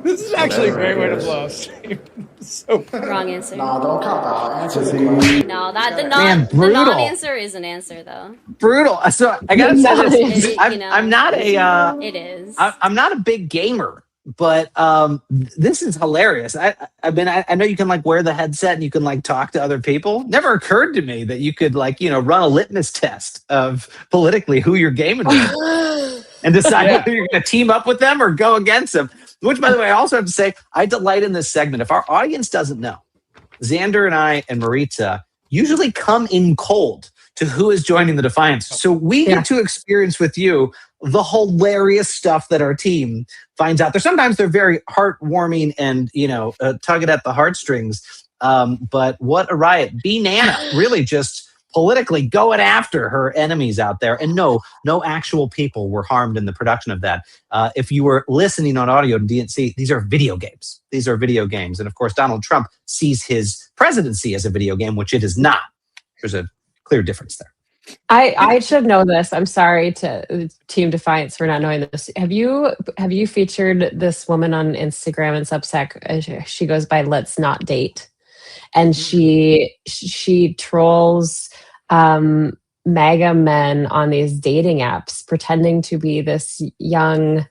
This is actually a great way to blow off steam. So wrong answer. No, don't count that answer. No, the brutal. non-answer is an answer though. Brutal. So I gotta say this. I'm not a. It is. I'm not a big gamer, but this is hilarious. I mean, I know you can like wear the headset and you can like talk to other people. Never occurred to me that you could like run a litmus test of politically who you're gaming with and decide whether you're going to team up with them or go against them. Which, by the way, I also have to say, I delight in this segment. If our audience doesn't know, Xander and I and Maritsa usually come in cold to who is joining the Defiance. So we get to experience with you the hilarious stuff that our team finds out there. Sometimes they're very heartwarming and, tugging at the heartstrings. But what a riot. B_Nana really just politically going after her enemies out there. And no actual people were harmed in the production of that. If you were listening on audio and didn't see, these are video games. These are video games. And of course, Donald Trump sees his presidency as a video game, which it is not. There's a clear difference there. I should know this. I'm sorry to Team Defiance for not knowing this. Have you featured this woman on Instagram and Substack? She goes by Let's Not Date. And she trolls MAGA men on these dating apps, pretending to be this young,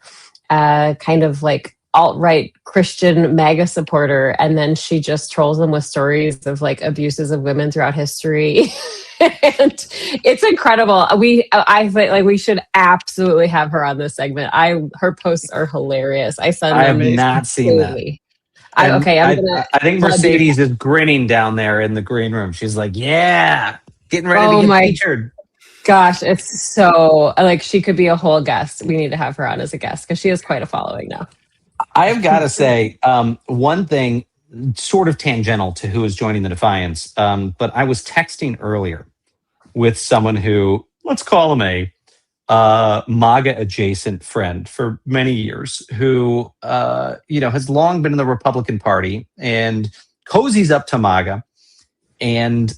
kind of like alt-right Christian MAGA supporter, and then she just trolls them with stories of like abuses of women throughout history. And it's incredible. I think like we should absolutely have her on this segment. Her posts are hilarious. I have not seen that. I think Mercedes is grinning down there in the green room. She's like, yeah, getting ready to get featured. Gosh, it's so like she could be a whole guest. We need to have her on as a guest because she has quite a following now. I've got to say one thing sort of tangential to who is joining the Defiance, but I was texting earlier with someone who, let's call him a MAGA adjacent friend for many years who, has long been in the Republican Party and cozies up to MAGA. And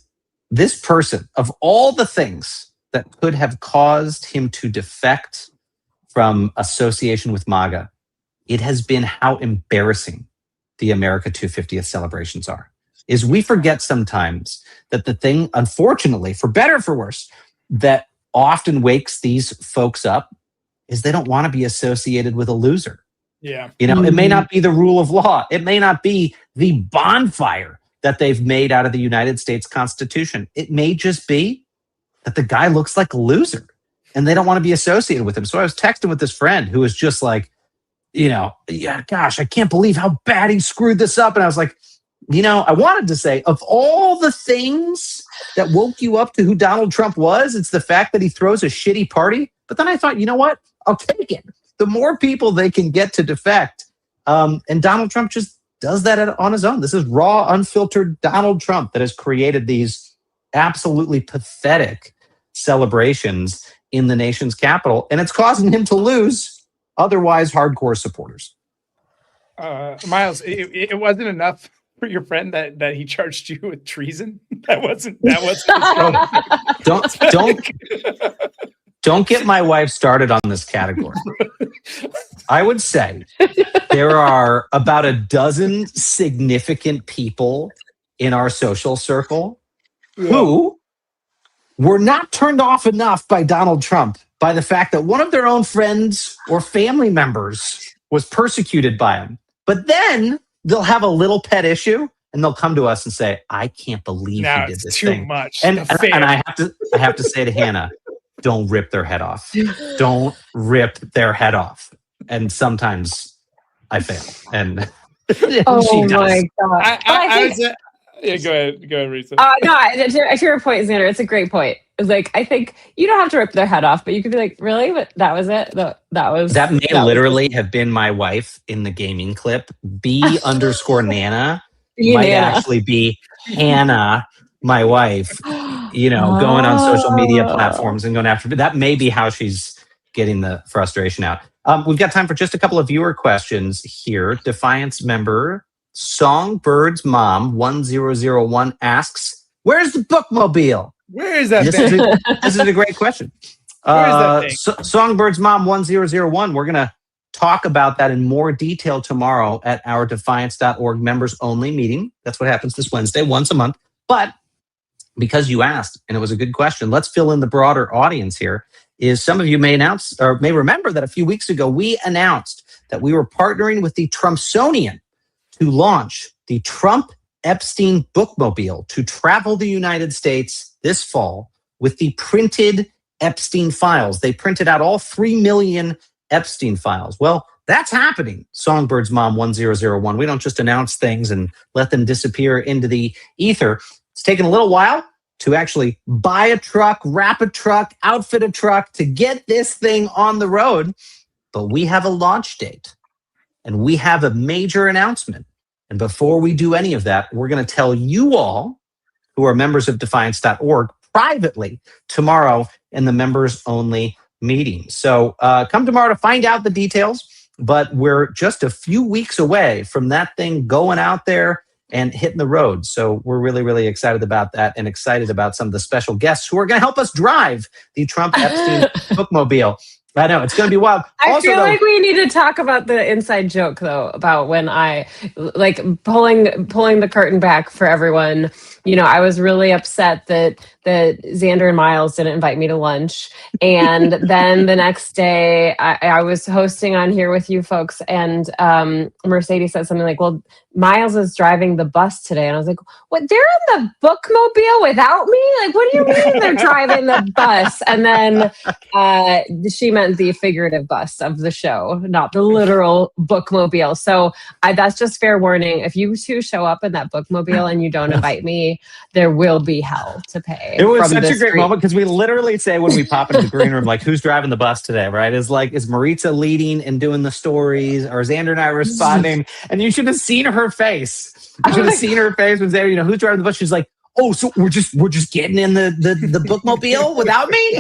this person, of all the things that could have caused him to defect from association with MAGA, it has been how embarrassing the America 250th celebrations are. Is we forget sometimes that the thing, unfortunately, for better or for worse, that often wakes these folks up is they don't want to be associated with a loser. Yeah. You know, it may not be the rule of law. It may not be the bonfire that they've made out of the United States Constitution. It may just be that the guy looks like a loser and they don't want to be associated with him. So I was texting with this friend who was just like, you know, yeah, gosh, I can't believe how bad he screwed this up. And I was like, you know, I wanted to say, of all the things that woke you up to who Donald Trump was, it's the fact that he throws a shitty party. But then I thought, you know what? I'll take it. The more people they can get to defect. And Donald Trump just does that on his own. This is raw, unfiltered Donald Trump that has created these absolutely pathetic celebrations in the nation's capital. And it's causing him to lose otherwise hardcore supporters. Miles, it wasn't enough for your friend that he charged you with treason. That wasn't Don't get my wife started on this category. I would say there are about a dozen significant people in our social circle who were not turned off enough by Donald Trump by the fact that one of their own friends or family members was persecuted by him. But then they'll have a little pet issue and they'll come to us and say, I can't believe he did this too thing. much. And I have to say to Hannah, don't rip their head off. Don't rip their head off. And sometimes I fail. And oh she does. my God. Go ahead, Maritsa. To your point, Xander, it's a great point. It's like, I think you don't have to rip their head off, but you could be like, really? But that was it? That may literally have been my wife in the gaming clip. B_Nana might actually be Hannah, my wife, you know, going on social media platforms and going after. That may be how she's getting the frustration out. We've got time for just a couple of viewer questions here. Defiance member Songbirds Mom 1001 asks, "Where's the bookmobile?" Where is that this thing? This is a great question. Where is that thing? Songbirds Mom 1001. We're gonna talk about that in more detail tomorrow at our Defiance.org members only meeting. That's what happens this Wednesday, once a month. But because you asked, and it was a good question, let's fill in the broader audience here. Is some of you may announce or may remember that a few weeks ago we announced that we were partnering with the Trumpsonian to launch the Trump Epstein bookmobile to travel the United States this fall with the printed Epstein files. They printed out all 3 million Epstein files. Well, that's happening. Songbirds Mom 1001. We don't just announce things and let them disappear into the ether. It's taken a little while to actually buy a truck, wrap a truck, outfit a truck to get this thing on the road. But we have a launch date and we have a major announcement. And before we do any of that, we're going to tell you all who are members of Defiance.org privately tomorrow in the members only meeting. So come tomorrow to find out the details, but we're just a few weeks away from that thing going out there and hitting the road. So we're really, really excited about that and excited about some of the special guests who are going to help us drive the Trump Epstein bookmobile. I know, it's going to be wild. I feel like we need to talk about the inside joke, though, about when I, like, pulling the curtain back for everyone. You know, I was really upset that Xander and Miles didn't invite me to lunch. And then the next day, I was hosting on here with you folks, and Mercedes said something like, well, Miles is driving the bus today. And I was like, what? They're in the bookmobile without me? Like, what do you mean they're driving the bus? And then she meant the figurative bus of the show, not the literal bookmobile. So that's just fair warning. If you two show up in that bookmobile and you don't invite me, there will be hell to pay. It was such a great moment because we literally say when we pop into the green room, like, who's driving the bus today, right? Is Maritsa leading and doing the stories, or Xander and I responding? And you should have seen her face. You should have seen her face when Xander, who's driving the bus? She's like, oh, so we're just getting in the bookmobile without me?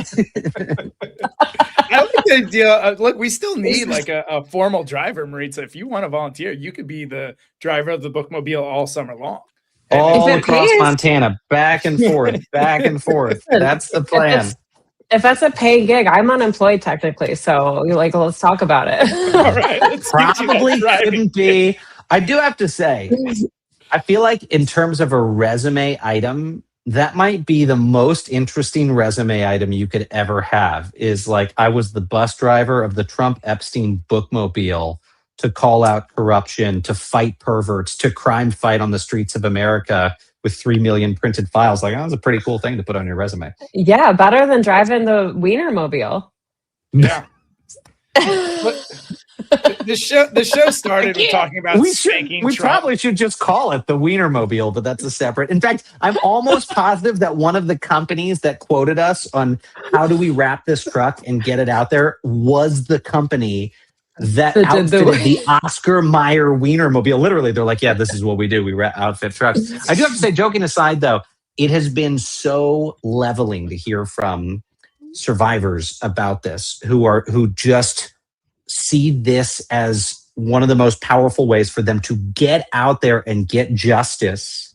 I like the idea. Look, we still need like a formal driver, Maritsa. If you want to volunteer, you could be the driver of the bookmobile all summer long. All across Montana, back and forth, back and forth. That's the plan. If that's a paid gig, I'm unemployed technically. So let's talk about it. All right, let's Probably couldn't be. I do have to say, I feel like in terms of a resume item, that might be the most interesting resume item you could ever have. Is like, I was the bus driver of the Trump Epstein bookmobile to call out corruption, to fight perverts, to crime fight on the streets of America with 3 million printed files. Like, that was a pretty cool thing to put on your resume. Yeah, better than driving the Wienermobile. Yeah. The show started with talking about spanking We Trump. probably should just call it the Wienermobile, but that's a separate. In fact, I'm almost positive that one of the companies that quoted us on how do we wrap this truck and get it out there was the company that outfitted the Oscar Mayer Wienermobile. Literally, they're like, yeah, this is what we do. We outfit trucks. I do have to say, joking aside, though, it has been so leveling to hear from survivors about this who just see this as one of the most powerful ways for them to get out there and get justice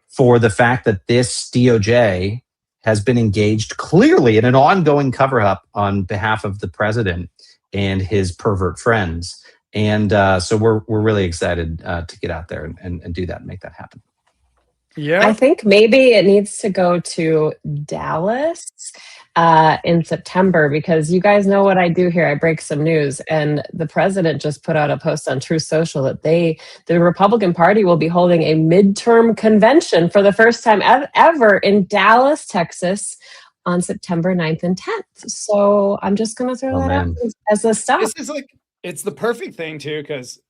for the fact that this DOJ has been engaged clearly in an ongoing cover-up on behalf of the president and his pervert friends. And so we're really excited to get out there and do that and make that happen. Yeah. I think maybe it needs to go to Dallas in September, because you guys know what I do here. I break some news, and the president just put out a post on Truth Social that the Republican Party will be holding a midterm convention for the first time ever in Dallas, Texas, on September 9th and 10th. So I'm just going to throw that out as a stop. This is it's the perfect thing too, because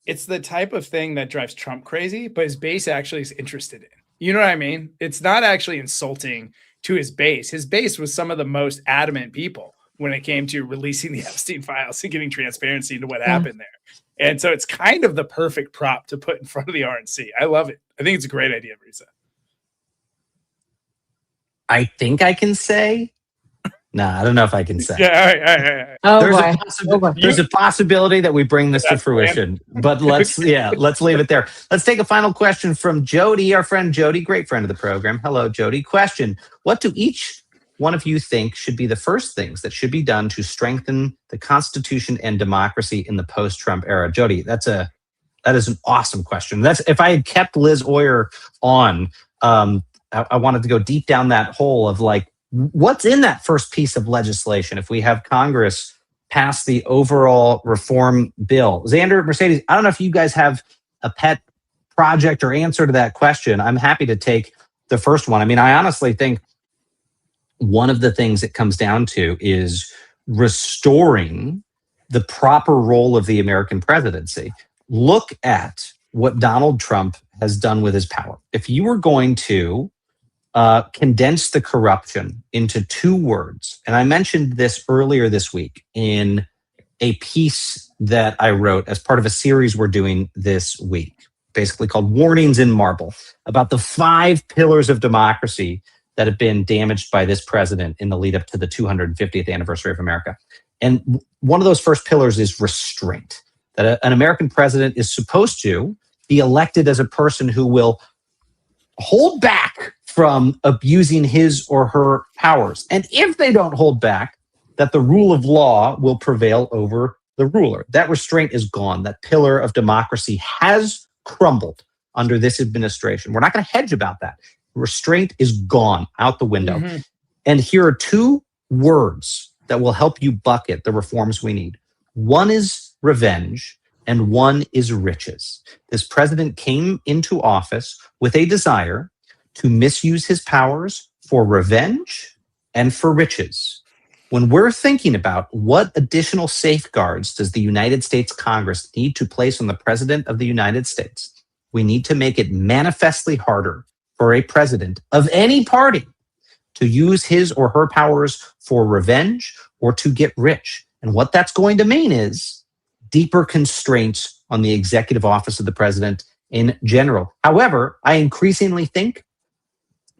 it's the type of thing that drives Trump crazy, but his base actually is interested in. You know what I mean? It's not actually insulting to his base. His base was some of the most adamant people when it came to releasing the Epstein files and giving transparency into what happened there. And so it's kind of the perfect prop to put in front of the RNC. I love it. I think it's a great idea, Maritsa. I think I can say. No, I don't know if I can say. Yeah, all right. There's a possibility that we bring this to fruition, but let's leave it there. Let's take a final question from Jody, our friend Jody, great friend of the program. Hello, Jody. Question: what do each one of you think should be the first things that should be done to strengthen the Constitution and democracy in the post-Trump era? Jody, that is an awesome question. That's, if I had kept Liz Oyer on, I wanted to go deep down that hole of like, what's in that first piece of legislation if we have Congress pass the overall reform bill? Xander, Mercedes, I don't know if you guys have a pet project or answer to that question. I'm happy to take the first one. I mean, I honestly think one of the things it comes down to is restoring the proper role of the American presidency. Look at what Donald Trump has done with his power. If you were going to condense the corruption into 2 words, and I mentioned this earlier this week in a piece that I wrote as part of a series we're doing this week, basically called Warnings in Marble, about the 5 pillars of democracy that have been damaged by this president in the lead up to the 250th anniversary of America. And one of those first pillars is restraint, that an American president is supposed to be elected as a person who will hold back from abusing his or her powers. And if they don't hold back, that the rule of law will prevail over the ruler. That restraint is gone. That pillar of democracy has crumbled under this administration. We're not going to hedge about that. Restraint is gone, out the window. Mm-hmm. And here are 2 words that will help you bucket the reforms we need. One is revenge, and one is riches. This president came into office with a desire to misuse his powers for revenge and for riches. When we're thinking about what additional safeguards does the United States Congress need to place on the president of the United States, we need to make it manifestly harder for a president of any party to use his or her powers for revenge or to get rich. And what that's going to mean is deeper constraints on the executive office of the president in general. However, I increasingly think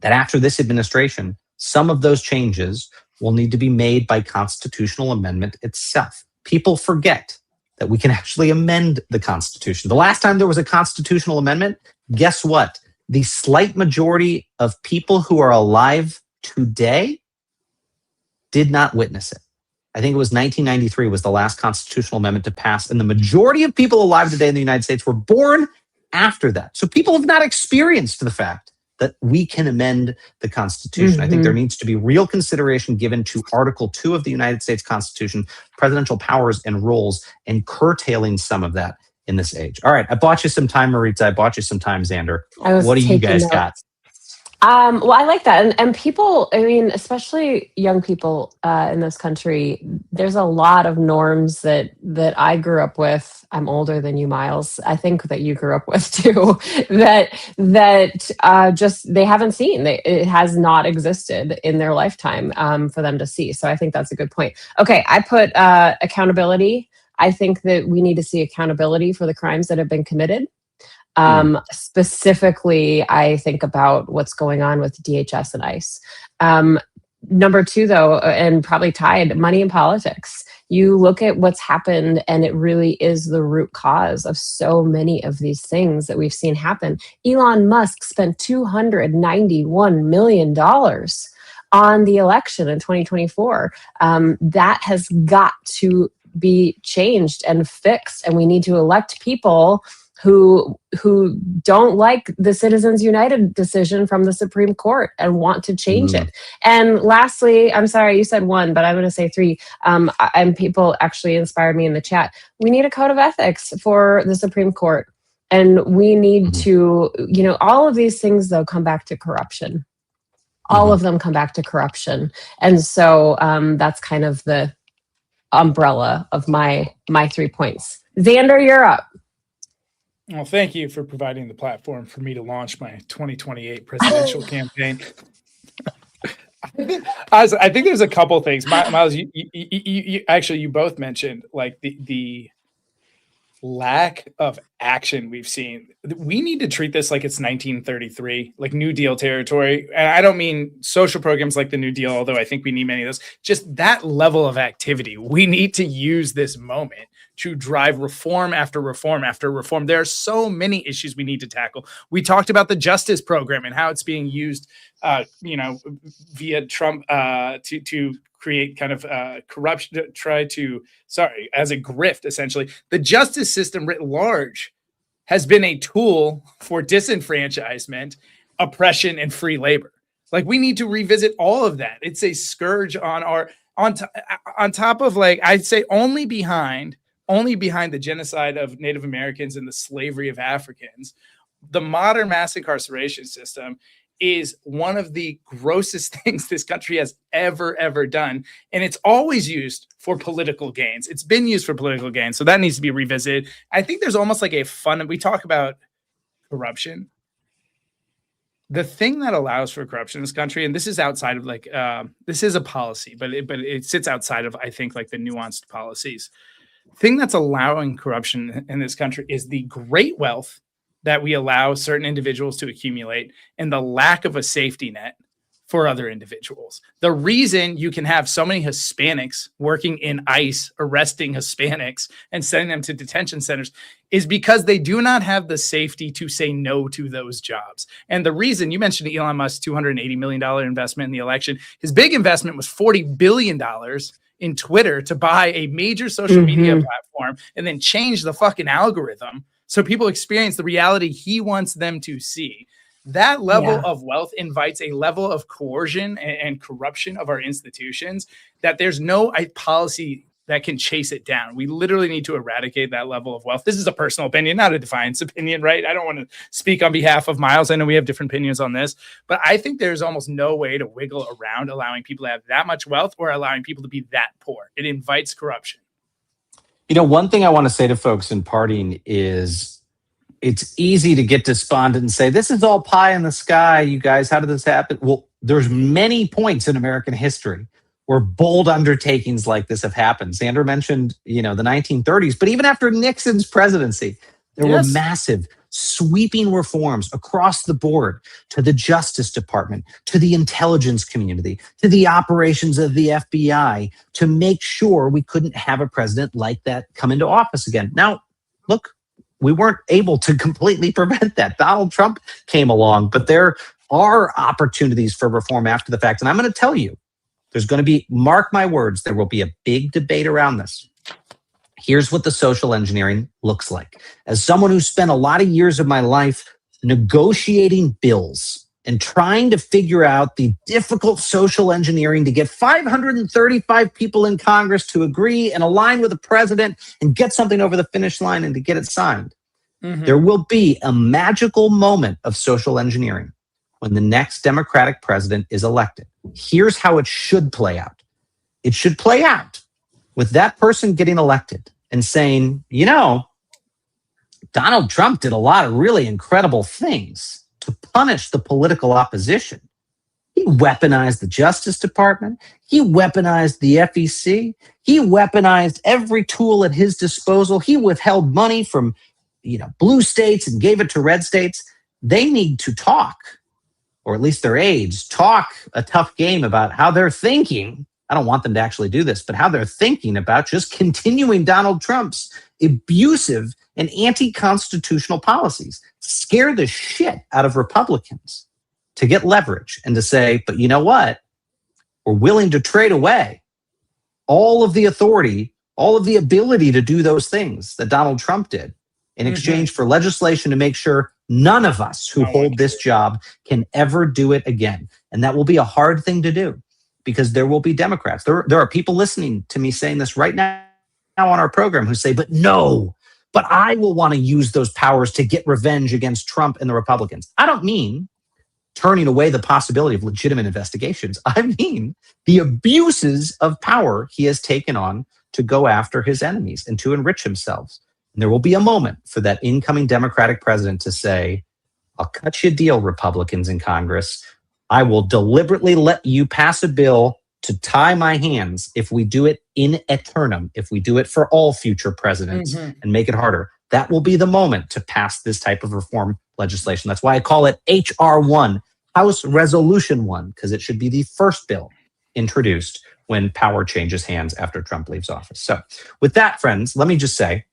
that after this administration, some of those changes will need to be made by constitutional amendment itself. People forget that we can actually amend the Constitution. The last time there was a constitutional amendment, guess what? The slight majority of people who are alive today did not witness it. I think it was 1993 was the last constitutional amendment to pass, and the majority of people alive today in the United States were born after that. So people have not experienced the fact that we can amend the Constitution. I think there needs to be real consideration given to Article 2 of the United States Constitution, presidential powers and roles, and curtailing some of that in this age. All right, I bought you some time, Maritsa. I bought you some time, Xander. What do you guys got? Well, I like that. And people, I mean, especially young people in this country, there's a lot of norms that I grew up with. I'm older than you, Miles. I think that you grew up with too, that just they haven't seen. It has not existed in their lifetime for them to see. So I think that's a good point. Okay, I put accountability. I think that we need to see accountability for the crimes that have been committed. Specifically, I think about what's going on with DHS and ICE. Number two, though, and probably tied, money in politics. You look at what's happened, and it really is the root cause of so many of these things that we've seen happen. Elon Musk spent $291 million on the election in 2024. That has got to be changed and fixed, and we need to elect people who don't like the Citizens United decision from the Supreme Court and want to change it. And lastly, I'm sorry, you said one, but I'm going to say three. And people actually inspired me in the chat. We need a code of ethics for the Supreme Court. And we need to, all of these things, though, come back to corruption. All of them come back to corruption. And so that's kind of the umbrella of my 3 points. Xander, you're up. Well, thank you for providing the platform for me to launch my 2028 presidential campaign. I think there's a couple things. Miles, you both mentioned like the lack of action we've seen. We need to treat this like it's 1933, like New Deal territory. And I don't mean social programs like the New Deal, although I think we need many of those. Just that level of activity. We need to use this moment to drive reform after reform after reform. There are so many issues we need to tackle. We talked about the justice program and how it's being used, via Trump to create kind of corruption, as a grift, essentially. The justice system writ large has been a tool for disenfranchisement, oppression, and free labor. Like, we need to revisit all of that. It's a scourge on top of, like, I'd say only behind the genocide of Native Americans and the slavery of Africans. The modern mass incarceration system is one of the grossest things this country has ever done. And it's always used for political gains. It's been used for political gains. So that needs to be revisited. I think there's almost like we talk about corruption. The thing that allows for corruption in this country, and this is outside of this is a policy, but it sits outside of, I think, like the nuanced policies. Thing that's allowing corruption in this country is the great wealth that we allow certain individuals to accumulate and the lack of a safety net for other individuals. The reason you can have so many Hispanics working in ICE, arresting Hispanics and sending them to detention centers is because they do not have the safety to say no to those jobs. And the reason, you mentioned Elon Musk's $280 million investment in the election, his big investment was $40 billion in Twitter to buy a major social media platform and then change the fucking algorithm so people experience the reality he wants them to see. That level of wealth invites a level of coercion and corruption of our institutions that there's no policy that can chase it down. We literally need to eradicate that level of wealth. This is a personal opinion, not a Defiance opinion, right? I don't want to speak on behalf of Miles. I know we have different opinions on this, but I think there's almost no way to wiggle around allowing people to have that much wealth or allowing people to be that poor. It invites corruption. One thing I want to say to folks in partying is it's easy to get despondent and say, this is all pie in the sky, you guys. How did this happen? Well, there's many points in American history where bold undertakings like this have happened. Xander mentioned, the 1930s, but even after Nixon's presidency, there were massive sweeping reforms across the board to the Justice Department, to the intelligence community, to the operations of the FBI to make sure we couldn't have a president like that come into office again. Now, look, we weren't able to completely prevent that. Donald Trump came along, but there are opportunities for reform after the fact. And I'm going to tell you, There's going to be, mark my words, there will be a big debate around this. Here's what the social engineering looks like. As someone who spent a lot of years of my life negotiating bills and trying to figure out the difficult social engineering to get 535 people in Congress to agree and align with the president and get something over the finish line and to get it signed, there will be a magical moment of social engineering when the next Democratic president is elected. Here's how it should play out. It should play out with that person getting elected and saying, you know, Donald Trump did a lot of really incredible things to punish the political opposition. He weaponized the Justice Department. He weaponized the FEC. He weaponized every tool at his disposal. He withheld money from, blue states and gave it to red states. They need to talk, or at least their aides talk a tough game about how they're thinking. I don't want them to actually do this, but how they're thinking about just continuing Donald Trump's abusive and anti-constitutional policies. Scare the shit out of Republicans to get leverage and to say, but you know what? We're willing to trade away all of the authority, all of the ability to do those things that Donald Trump did in exchange for legislation to make sure none of us who hold this job can ever do it again. And that will be a hard thing to do because there will be Democrats. There are people listening to me saying this right now on our program who say, but I will want to use those powers to get revenge against Trump and the Republicans. I don't mean turning away the possibility of legitimate investigations. I mean the abuses of power he has taken on to go after his enemies and to enrich himself. And there will be a moment for that incoming Democratic president to say, I'll cut you a deal, Republicans in Congress. I will deliberately let you pass a bill to tie my hands if we do it in eternum, if we do it for all future presidents and make it harder. That will be the moment to pass this type of reform legislation. That's why I call it H.R. 1, House Resolution 1, because it should be the first bill introduced when power changes hands after Trump leaves office. So with that, friends, let me just say,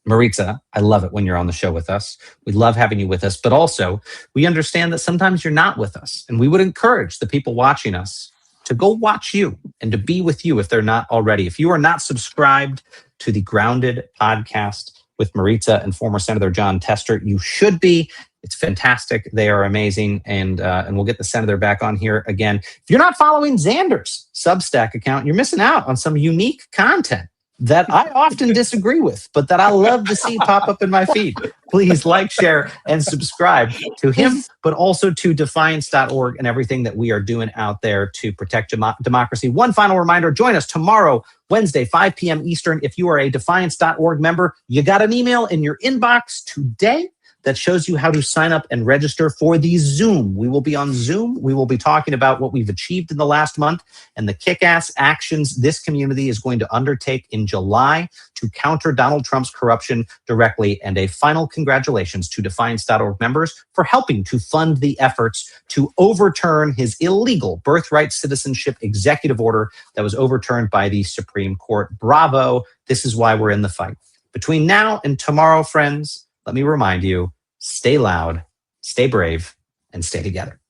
Maritsa, I love it when you're on the show with us. We love having you with us, but also we understand that sometimes you're not with us. And we would encourage the people watching us to go watch you and to be with you if they're not already. If you are not subscribed to the Grounded podcast with Maritsa and former Senator John Tester, you should be. It's fantastic. They are amazing. And we'll get the senator back on here again. If you're not following Xander's Substack account, you're missing out on some unique content that I often disagree with, but that I love to see pop up in my feed. Please like, share, and subscribe to him, but also to Defiance.org and everything that we are doing out there to protect democracy. One final reminder, join us tomorrow, Wednesday, 5 p.m. Eastern. If you are a Defiance.org member, you got an email in your inbox today that shows you how to sign up and register for the Zoom. We will be on Zoom. We will be talking about what we've achieved in the last month and the kick-ass actions this community is going to undertake in July to counter Donald Trump's corruption directly. And a final congratulations to Defiance.org members for helping to fund the efforts to overturn his illegal birthright citizenship executive order that was overturned by the Supreme Court. Bravo. This is why we're in the fight. Between now and tomorrow, friends, let me remind you, stay loud, stay brave, and stay together.